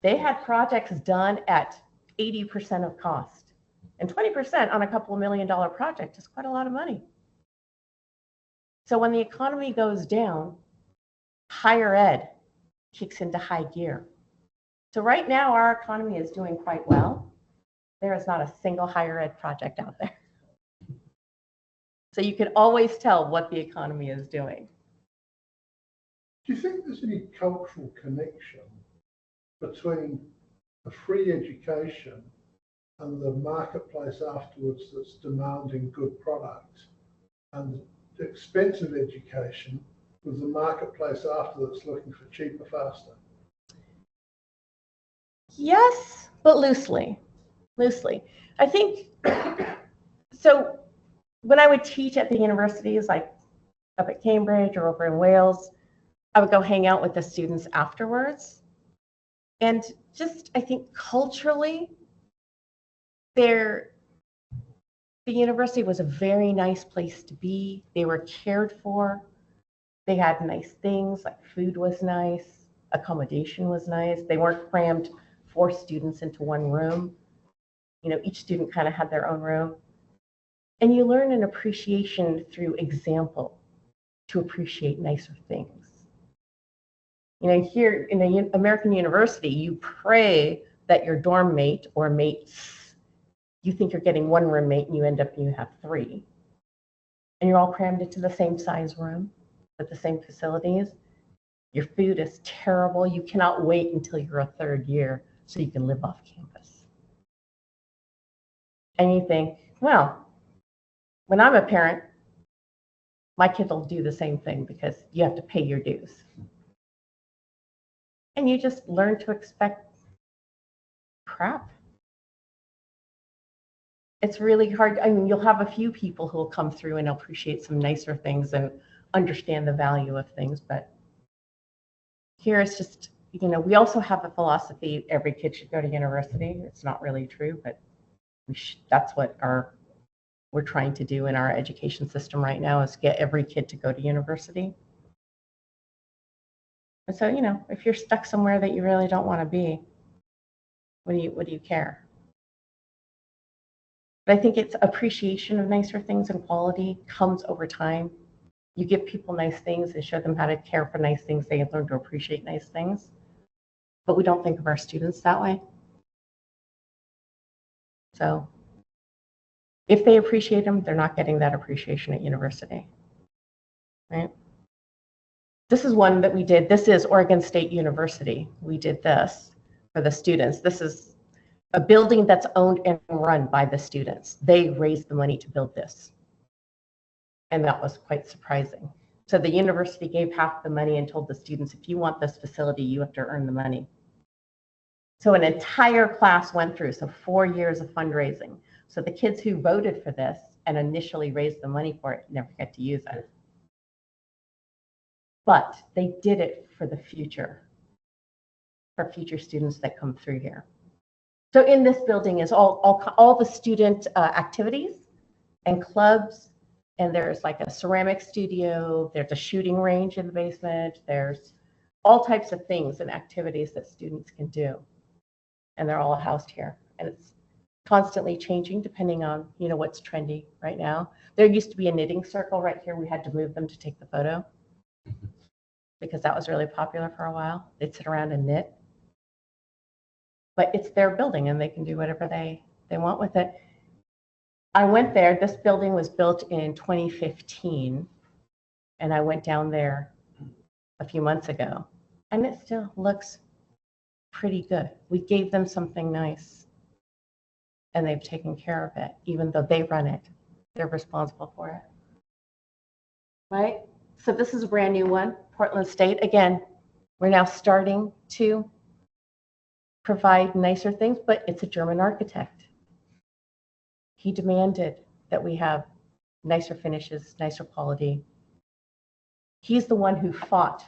They had projects done at 80% of cost. And 20% on a couple of $1 million project is quite a lot of money. So when the economy goes down, higher ed kicks into high gear. So right now, our economy is doing quite well. There is not a single higher ed project out there. So you can always tell what the economy is doing. Do you think there's any cultural connection between a free education and the marketplace afterwards that's demanding good product, and the expensive education with the marketplace after that's looking for cheaper, faster? Yes, but loosely. Loosely. I think, so when I would teach at the universities, like up at Cambridge or over in Wales, I would go hang out with the students afterwards. And just, I think culturally, the university was a very nice place to be. They were cared for. They had nice things, like food was nice, accommodation was nice. They weren't crammed 4 students into one room. You know, each student kind of had their own room. And you learn an appreciation through example to appreciate nicer things. You know, here in an American university, you pray that your dorm mate or mates, you think you're getting 1 roommate and you end up, you have 3. And you're all crammed into the same size room with the same facilities. Your food is terrible. You cannot wait until you're a 3rd year so you can live off campus. And you think, well, when I'm a parent, my kid will do the same thing because you have to pay your dues. And you just learn to expect crap. It's really hard. I mean, you'll have a few people who will come through and appreciate some nicer things and understand the value of things. But here it's just, you know, we also have a philosophy, every kid should go to university. It's not really true, but that's what we're trying to do in our education system right now, is get every kid to go to university. And so, you know, if you're stuck somewhere that you really don't want to be, what do you care? But I think it's appreciation of nicer things and quality comes over time. You give people nice things and show them how to care for nice things. They learn to appreciate nice things. But we don't think of our students that way. So if they appreciate them, they're not getting that appreciation at university, right? This is one that we did. This is Oregon State University. We did this for the students. This is a building that's owned and run by the students. They raised the money to build this. And that was quite surprising. So the university gave half the money and told the students, if you want this facility, you have to earn the money. So an entire class went through, so 4 years of fundraising. So the kids who voted for this and initially raised the money for it never get to use it. But they did it for the future, for future students that come through here. So in this building is all the student activities and clubs, and there's like a ceramic studio, there's a shooting range in the basement, there's all types of things and activities that students can do. And they're all housed here. And it's constantly changing depending on, you know, what's trendy right now. There used to be a knitting circle right here. We had to move them to take the photo because that was really popular for a while. They'd sit around and knit. But it's their building and they can do whatever they want with it. I went there. This building was built in 2015. And I went down there a few months ago. And it still looks pretty good. We gave them something nice. And they've taken care of it, even though they run it. They're responsible for it. Right? So this is a brand new one, Portland State. Again, we're now starting to provide nicer things, but it's a German architect. He demanded that we have nicer finishes, nicer quality. He's the one who fought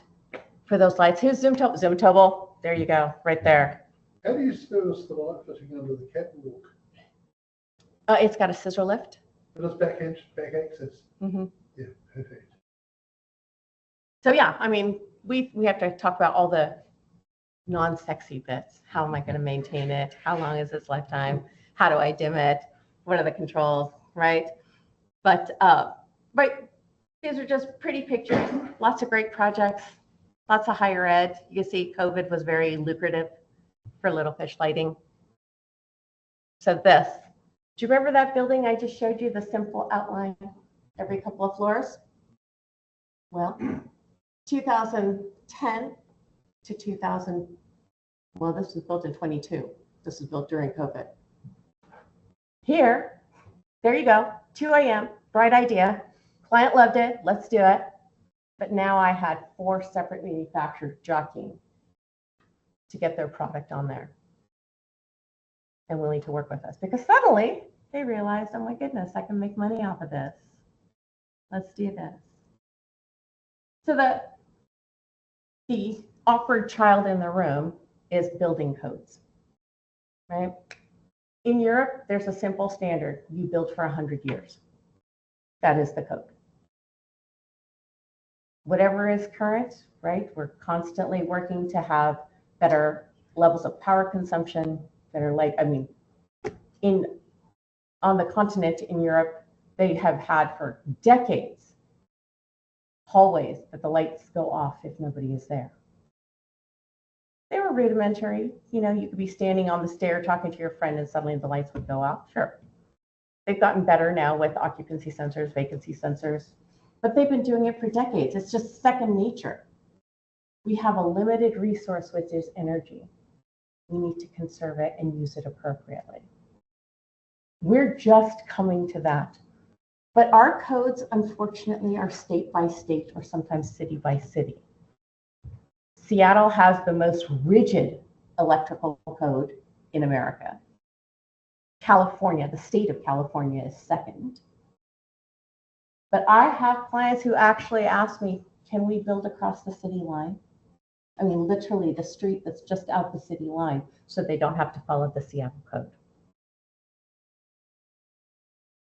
for those lights. Here's Zoomtobel. There you go, right there. How do you service the light fitting under the catwalk? It's got a scissor lift. It is back access. Mm-hmm. Yeah, perfect. So yeah, I mean, we have to talk about all the non-sexy bits. How am I going to maintain it? How long is its lifetime? How do I dim it? What are the controls, right? But right, these are just pretty pictures. Lots of great projects. Lots of higher ed. You can see COVID was very lucrative for LittleFish lighting. So this. Do you remember that building I just showed you, the simple outline every couple of floors? Well, 2010 to 2000, well, this was built in 22. This was built during COVID. Here, there you go, 2 a.m., bright idea. Client loved it, let's do it. But now I had 4 separate manufacturers jockeying to get their product on there and willing to work with us because suddenly they realized, oh my goodness, I can make money off of this. Let's do this. So the awkward child in the room is building codes, right? In Europe, there's a simple standard. You build for 100 years. That is the code. Whatever is current, right? We're constantly working to have better levels of power consumption, better light. I mean, on the continent in Europe, they have had for decades hallways that the lights go off if nobody is there. They were rudimentary. You know, you could be standing on the stair talking to your friend and suddenly the lights would go out. Sure. They've gotten better now with occupancy sensors, vacancy sensors, but they've been doing it for decades. It's just second nature. We have a limited resource, which is energy. We need to conserve it and use it appropriately. We're just coming to that. But our codes, unfortunately, are state by state or sometimes city by city. Seattle has the most rigid electrical code in America. California, the state of California, is second. But I have clients who actually ask me, can we build across the city line? I mean, literally the street that's just out the city line so they don't have to follow the Seattle code.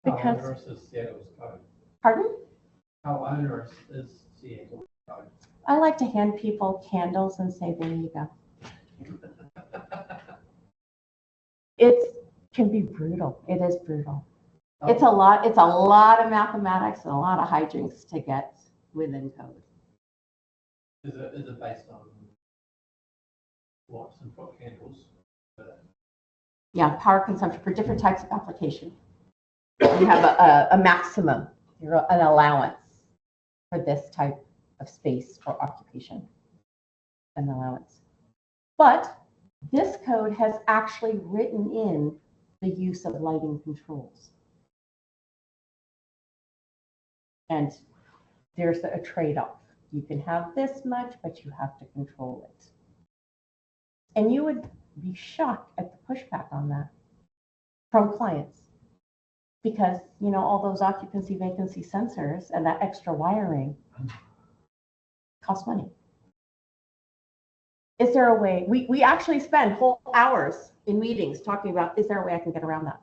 Because, how onerous is Seattle's code? pardon? How onerous is Seattle's code? I like to hand people candles and say, there you go. It can be brutal. It is brutal. Oh. It's a lot of mathematics and a lot of hijinks to get within code. Is it based on what? Some foot candles? Yeah, power consumption for different types of application. You have a maximum, an allowance for this type of space or occupation, an allowance. But this code has actually written in the use of lighting controls. And there's a trade-off. You can have this much, but you have to control it. And you would be shocked at the pushback on that from clients. Because, you know, all those occupancy vacancy sensors and that extra wiring cost money. Is there a way, we actually spend whole hours in meetings talking about, is there a way I can get around that?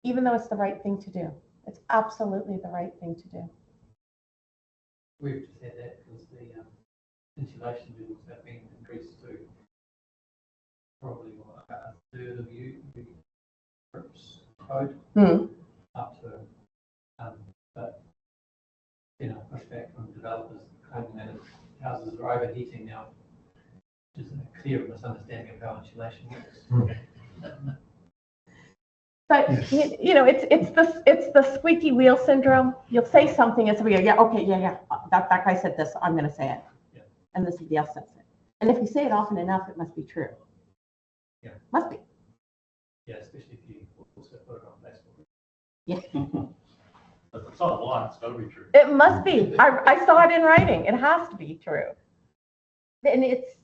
Even though it's the right thing to do. It's absolutely the right thing to do. We've just had that because the insulation bills have been increased to probably a third of Europe's code up to, but you know, pushback from developers claiming that houses are overheating now, which is a clear misunderstanding of how insulation works. But you know, it's the squeaky wheel syndrome. You'll say something and somebody go, yeah, okay, yeah, that guy said this, I'm going to say it, and this somebody else says it. And if you say it often enough, it must be true. Yeah, must be. Yeah, especially if you also put it on Facebook. Yeah, It's not a lie, it's got to be true. it must be. I saw it in writing. It has to be true. And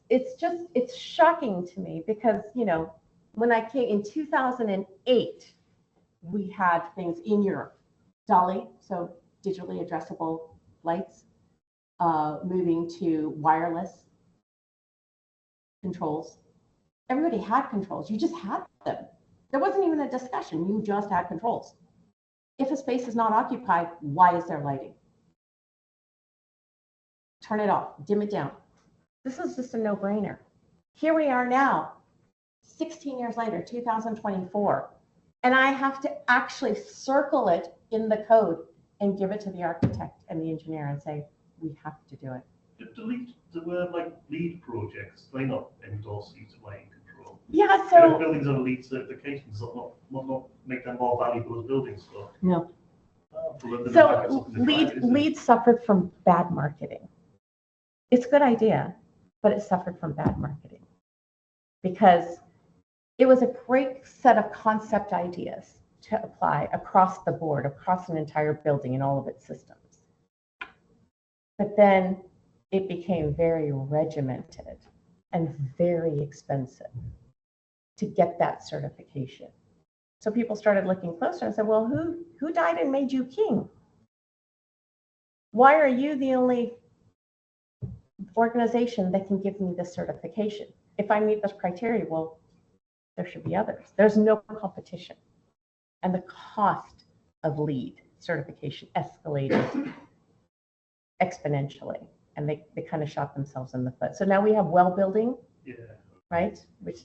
it's shocking to me because, you know, when I came in 2008, we had things in Europe, DALI, so digitally addressable lights, moving to wireless controls. Everybody had controls. You just had them. There wasn't even a discussion. You just had controls. If a space is not occupied, why is there lighting? Turn it off, dim it down. This is just a no-brainer. Here we are now, 16 years later, 2024, and I have to actually circle it in the code and give it to the architect and the engineer and say, we have to do it. The word like LEED projects, they not endorse use of lighting control. Yeah, If so buildings are LEED certifications, not make them more valuable as buildings. So. no. The So market's looking to drive it, isn't it? LEED suffered from bad marketing. It's a good idea, but it suffered from bad marketing because it was a great set of concept ideas to apply across the board, across an entire building and all of its systems. But then it became very regimented and very expensive to get that certification. So people started looking closer and said, well, who died and made you king? Why are you the only organization that can give me this certification? If I meet this criteria, well, there should be others. There's no competition. And the cost of LEED certification escalated exponentially. And they kind of shot themselves in the foot. So now we have well building, right? Which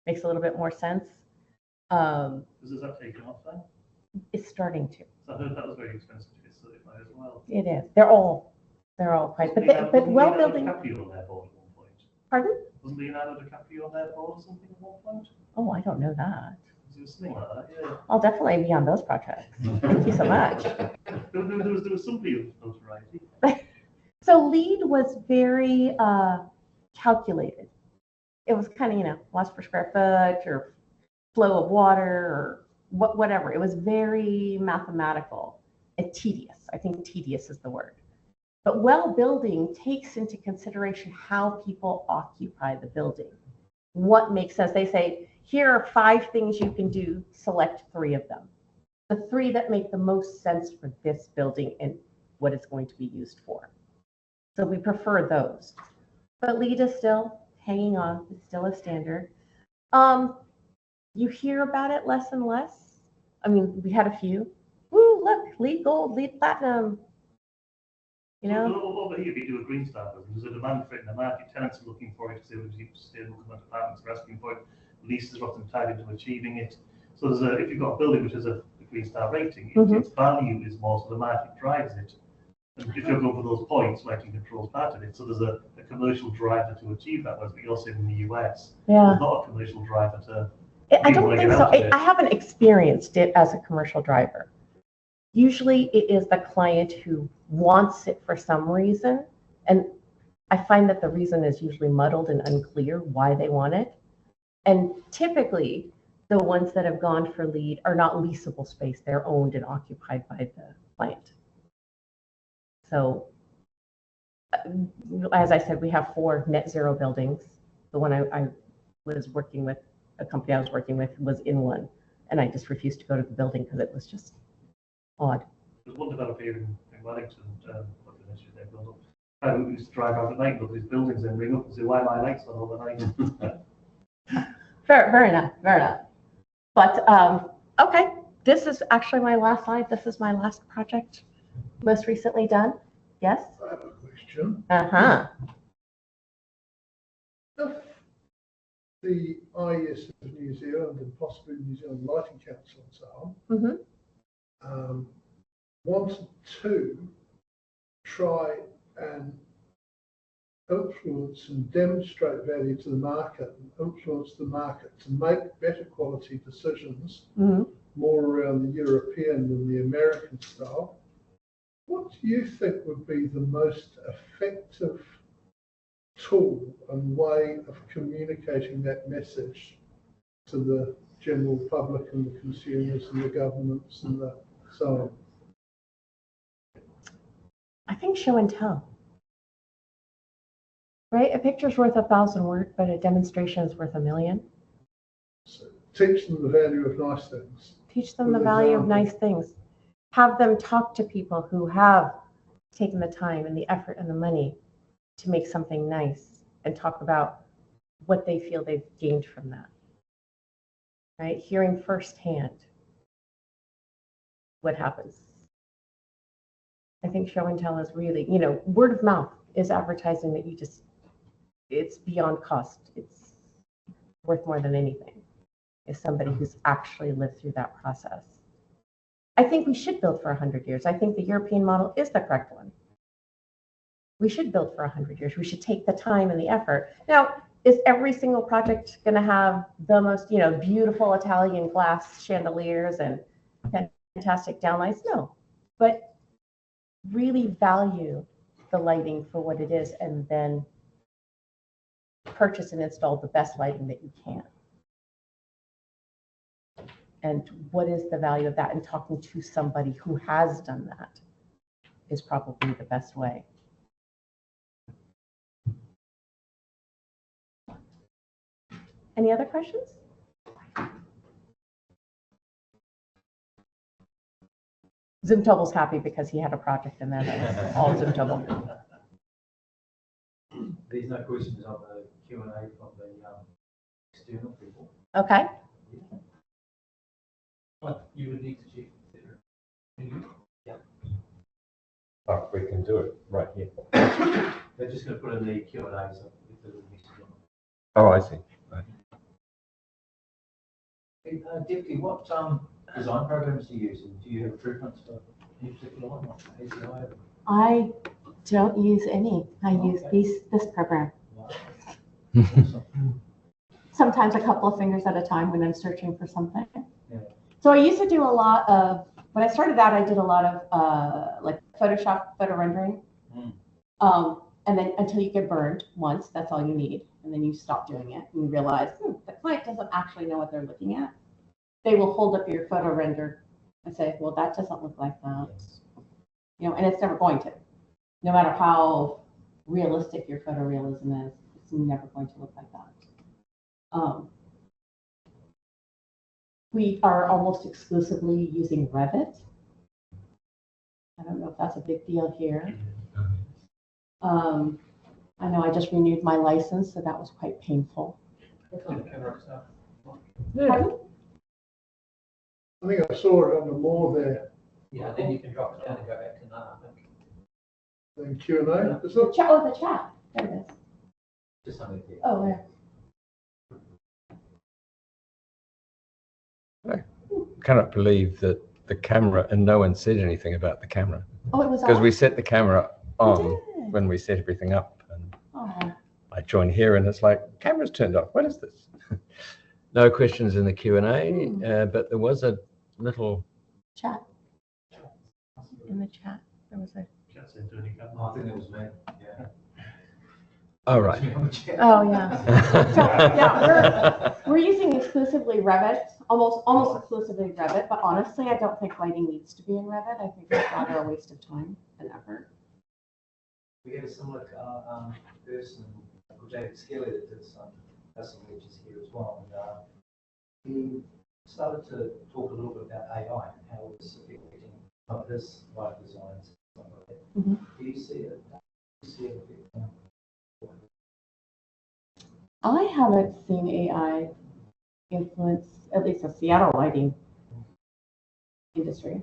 makes a little bit more sense. Is that taken off then? It's starting to. So I heard that was very expensive to get certified as well. It is. They're all quite. But well building. Wasn't Leonardo DiCaprio on their board at one point? Pardon? Wasn't Leonardo DiCaprio on their board or something at one point? Oh, I don't know that. Was it something like that? Yeah. I'll definitely be on those projects. Thank you so much. There was somebody of notoriety. So LEED was very calculated. It was kind of, you know, watts per square foot or flow of water or whatever. It was very mathematical and tedious. I think tedious is the word. But well building takes into consideration how people occupy the building. What makes sense? They say, here are 5 things you can do, select 3 of them. The 3 that make the most sense for this building and what it's going to be used for. So we prefer those. But LEED is still hanging on. It's still a standard. You hear about it less and less. I mean, we had a few. Woo, look, LEED Gold, LEED Platinum. You know? Over here, we do a green star building. There's a demand for it in the market. Tenants are looking for it because they would keep sustainable apartments are asking for it. Leases are often tied into achieving it. So if you've got a building which has a green star rating, its value is more, so the market drives it. And if you're going for those points, lighting control is part of it. So there's a commercial driver to achieve that, whereas what you're saying in the US, Yeah. there's not a commercial driver to. I don't think so. I haven't experienced it as a commercial driver. Usually it is the client who wants it for some reason. And I find that the reason is usually muddled and unclear why they want it. And typically the ones that have gone for LEED are not leasable space. They're owned and occupied by the client. So as I said, we have 4 net zero buildings. The one I was working with, a company I was working with was in one, and I just refused to go to the building because it was just odd. There's one developer here in Wellington, what did I say, they build up. I used to drive out at night, look at these buildings and ring up and say, why are my lights on all the night? Fair enough, fair enough. But, okay, this is actually my last slide. This is my last project, most recently done. Yes? I have a question. Uh-huh. If the IES of New Zealand and possibly New Zealand Lighting Council and so on wanted to try and influence and demonstrate value to the market and influence the market to make better quality decisions more around the European than the American style, what do you think would be the most effective tool and way of communicating that message to the general public and the consumers and the governments and the so on? I think show and tell. Right? A picture's worth 1,000 words, but a demonstration is worth 1,000,000. So teach them the value of nice things. Teach them the value of nice things. Have them talk to people who have taken the time and the effort and the money to make something nice and talk about what they feel they've gained from that. Right? Hearing firsthand what happens. I think show and tell is really, word of mouth is advertising that it's beyond cost. It's worth more than anything. Is somebody who's actually lived through that process. I think we should build for 100 years. I think the European model is the correct one. We should build for 100 years. We should take the time and the effort. Now, is every single project going to have the most, beautiful Italian glass chandeliers and fantastic downlights? No, but really value the lighting for what it is and then purchase and install the best lighting that you can. And what is the value of that? And talking to somebody who has done that is probably the best way. Any other questions? Zoomtobal's happy because he had a project in there that was all Zoomtobal. There's no questions on the Q&A from the external people. Okay. But you would need to check. Yeah. But we can do it right here. They're just going to put in the Q&A. So Oh, I see. hey, Devki, what design programs do you use? And do you have a preference for any particular one? Like I don't use any. I use this program. Awesome. Sometimes a couple of fingers at a time when I'm searching for something. Yeah. So I used to do a lot of, when I started out, I did a lot of like Photoshop photo rendering. And then until you get burned once, that's all you need. And then you stop doing it and you realize the client doesn't actually know what they're looking at. They will hold up your photo render and say, well, that doesn't look like that. And it's never going to. No matter how realistic your photorealism is, it's never going to look like that. We are almost exclusively using Revit. I don't know if that's a big deal here. I know I just renewed my license, so that was quite painful. Yeah. I think I saw it under more there Yeah, then you can drop it down and go back to none, I think. than Q&A. Is The it? chat, the chat. There it is. Just something there. Oh, there. I cannot believe that the camera and no one said anything about the camera. Oh, it was Because on? we set the camera We on did. when we set everything up. And Oh, I join here and it's like, camera's turned off. What is this? No questions in the Q&A, but there was a little... chat. In the chat, there was a. I think it was me, yeah. Oh, right. Oh, yeah. So, yeah, we're using exclusively Revit, almost exclusively Revit, but honestly, I don't think lighting needs to be in Revit. I think it's rather a waste of time and effort. We had a similar person called David Skilly that did some lectures here as well. And he started to talk a little bit about AI and how it was affecting some of his light designs. And stuff like that. Mm-hmm. Do you see it? Affecting? I haven't seen AI influence at least the Seattle lighting industry.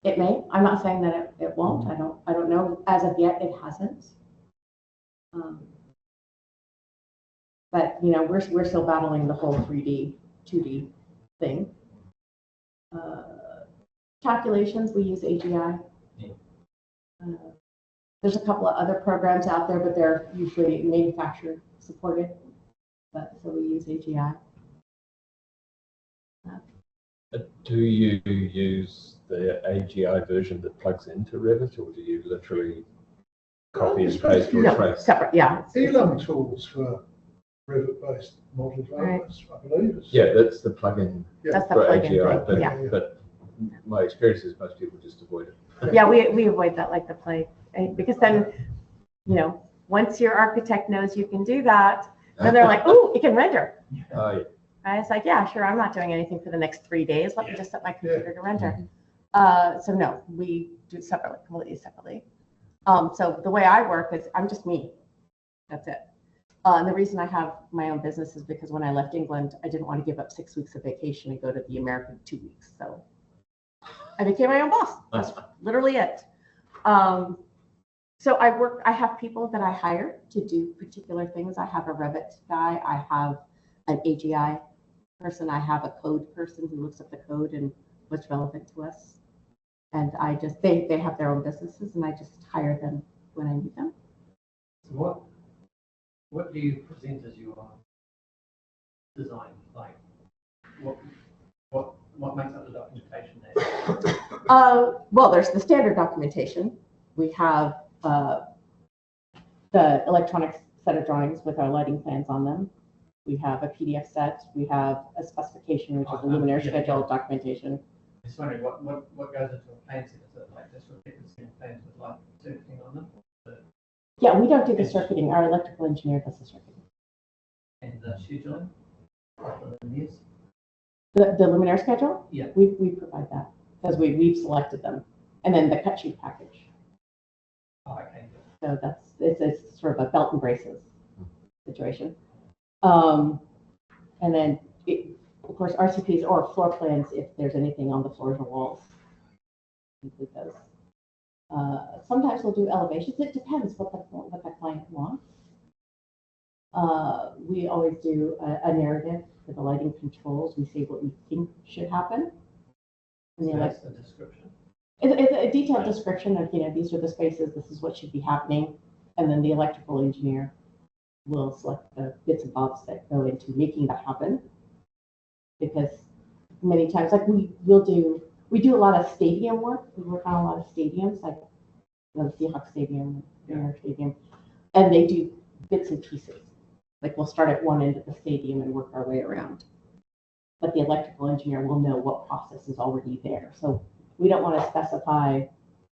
It may. I'm not saying that it won't. I don't know. As of yet, it hasn't. But you know, we're still battling the whole 3D, 2D thing. Calculations, we use AGI. There's a couple of other programs out there, but they're usually manufacturer supported. But so we use AGI. Do you use the AGI version that plugs into Revit, or do you literally copy and paste or No, trace? separate, yeah. Elam tools for Revit-based model developers, I believe. Yeah, that's the plugin That's the for plugin AGI, thing, yeah. but my experience is most people just avoid it. Yeah, we avoid that like the plague, because then, you know, once your architect knows you can do that, then they're like, ooh, you can render. Oh, yeah. Right? It's like, yeah, sure, I'm not doing anything for the next 3 days. Let me just set my computer to render. So no, we do it separately, completely separately. So the way I work is I'm just me. That's it. And the reason I have my own business is because when I left England, I didn't want to give up 6 weeks of vacation and go to the American 2 weeks. So I became my own boss. That's literally it. So I have people that I hire to do particular things. I have a Revit guy. I have an AGI person. I have a code person who looks at the code and what's relevant to us. And I just, they have their own businesses and I just hire them when I need them. So what do you present as your design? Like what makes up the documentation there? Well, there's the standard documentation. We have the electronic set of drawings with our lighting plans on them. We have a PDF set. We have a specification, which is a luminaire schedule documentation. I was wondering what goes into a plan set? Is it like just repeat the same plans with like circuiting on them? Yeah, we don't do the circuiting. Our electrical engineer does the circuiting. And the scheduling? The luminaire schedule? Yeah. We provide that because we've selected them. And then the cut sheet package. Oh, okay. So it's sort of a belt and braces situation. And then, of course, RCPs or floor plans, if there's anything on the floors or walls, include those. Sometimes we'll do elevations. It depends what the client wants. We always do a narrative for the lighting controls. We say what we think should happen. And So that's the description. It's a detailed description of, you know, these are the spaces, this is what should be happening. And then the electrical engineer will select the bits and bobs that go into making that happen. Because many times, like we do a lot of stadium work. We work on a lot of stadiums, like the Seahawks Stadium, New York Stadium, and they do bits and pieces. Like we'll start at one end of the stadium and work our way around. But the electrical engineer will know what process is already there. So we don't want to specify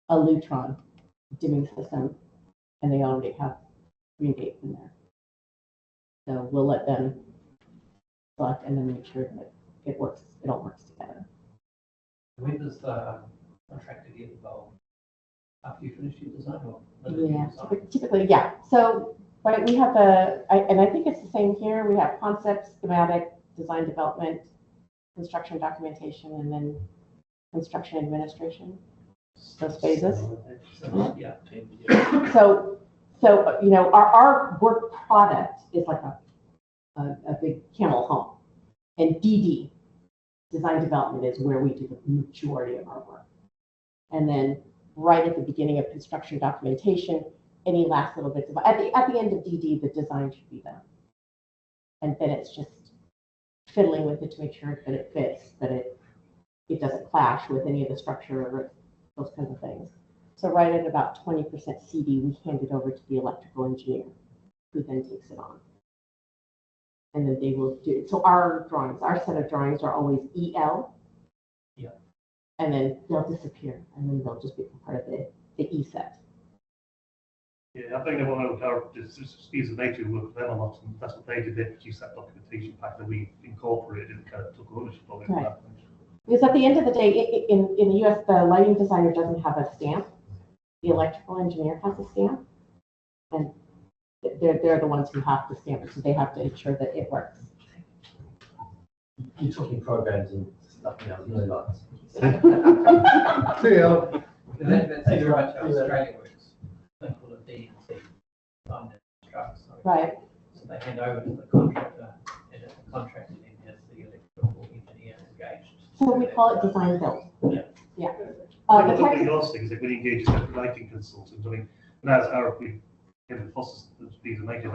a Lutron dimming system, and they already have green gates in there. So we'll let them select and then make sure that it works. It all works together. When does the contractor get involved? After you finish your design or? Yeah, typically, yeah. So, right, we have and I think it's the same here. We have concept, schematic, design development, construction documentation, and then construction administration. Those phases. Yeah. So you know, our work product is like a big camel home, and DD design development is where we do the majority of our work. And then right at the beginning of construction documentation, any last little bits of, at the end of DD, the design should be done. And then it's just fiddling with it to make sure that it fits, that it doesn't clash with any of the structure or those kinds of things. So right at about 20% CD, we hand it over to the electrical engineer, who then takes it on. And then they will do, so our drawings, our set of drawings are always EL. Yeah. And then they'll disappear, and then they'll just become part of the E set. Yeah, I think they want to our speeds of nature work with them a lot, and that's what they did. They produced that documentation pack that we incorporated and kind of took ownership of it. Right. Because at the end of the day, in the US, the lighting designer doesn't have a stamp. The electrical engineer has a stamp, and they're the ones who have to stamp it, so they have to ensure that it works. You're talking programs and stuff now, no lights. Yeah. That's right, Australia works. They call it D&C, design and construct. Right. So they hand over to the contractor, and the contractor then has the electrical engineer engaged. So we call it design build. Yeah. Yeah. The The thing else is that when you engage a separate lighting consultant, I mean, and as Arab, Kevin Foster's speeds of nature,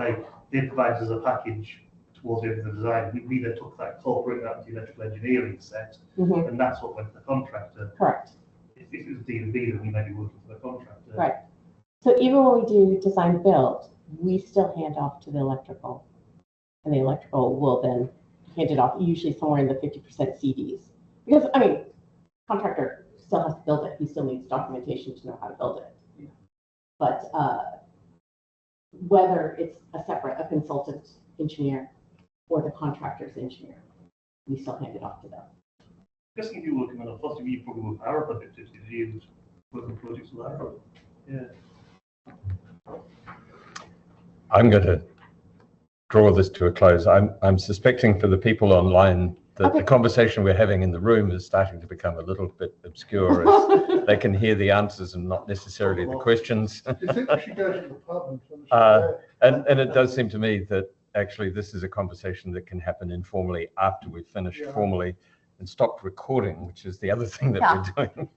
they provide us a package towards the end of the design. We then took that, incorporated that into the electrical engineering set, Mhm. and that's what went to the contractor. Correct. If it was D&B, then we may be working for the contractor. Right. So even when we do design build, we still hand off to the electrical, and the electrical will then hand it off, usually somewhere in the 50% CDs. Because, I mean, contractor still has to build it. He still needs documentation to know how to build it. Yeah. But whether it's a consultant engineer or the contractor's engineer, we still hand it off to them. I'm guessing if you're working on a Foster, you probably work with Arab a bit, did you work on projects with Arab? Yeah. I'm going to draw this to a close. I'm suspecting for the people online that Okay. the conversation we're having in the room is starting to become a little bit obscure as they can hear the answers and not necessarily the questions. Do you think we should go to the pub and finish And it does seem to me that actually this is a conversation that can happen informally after we've finished Yeah. formally and stopped recording, which is the other thing that we're doing.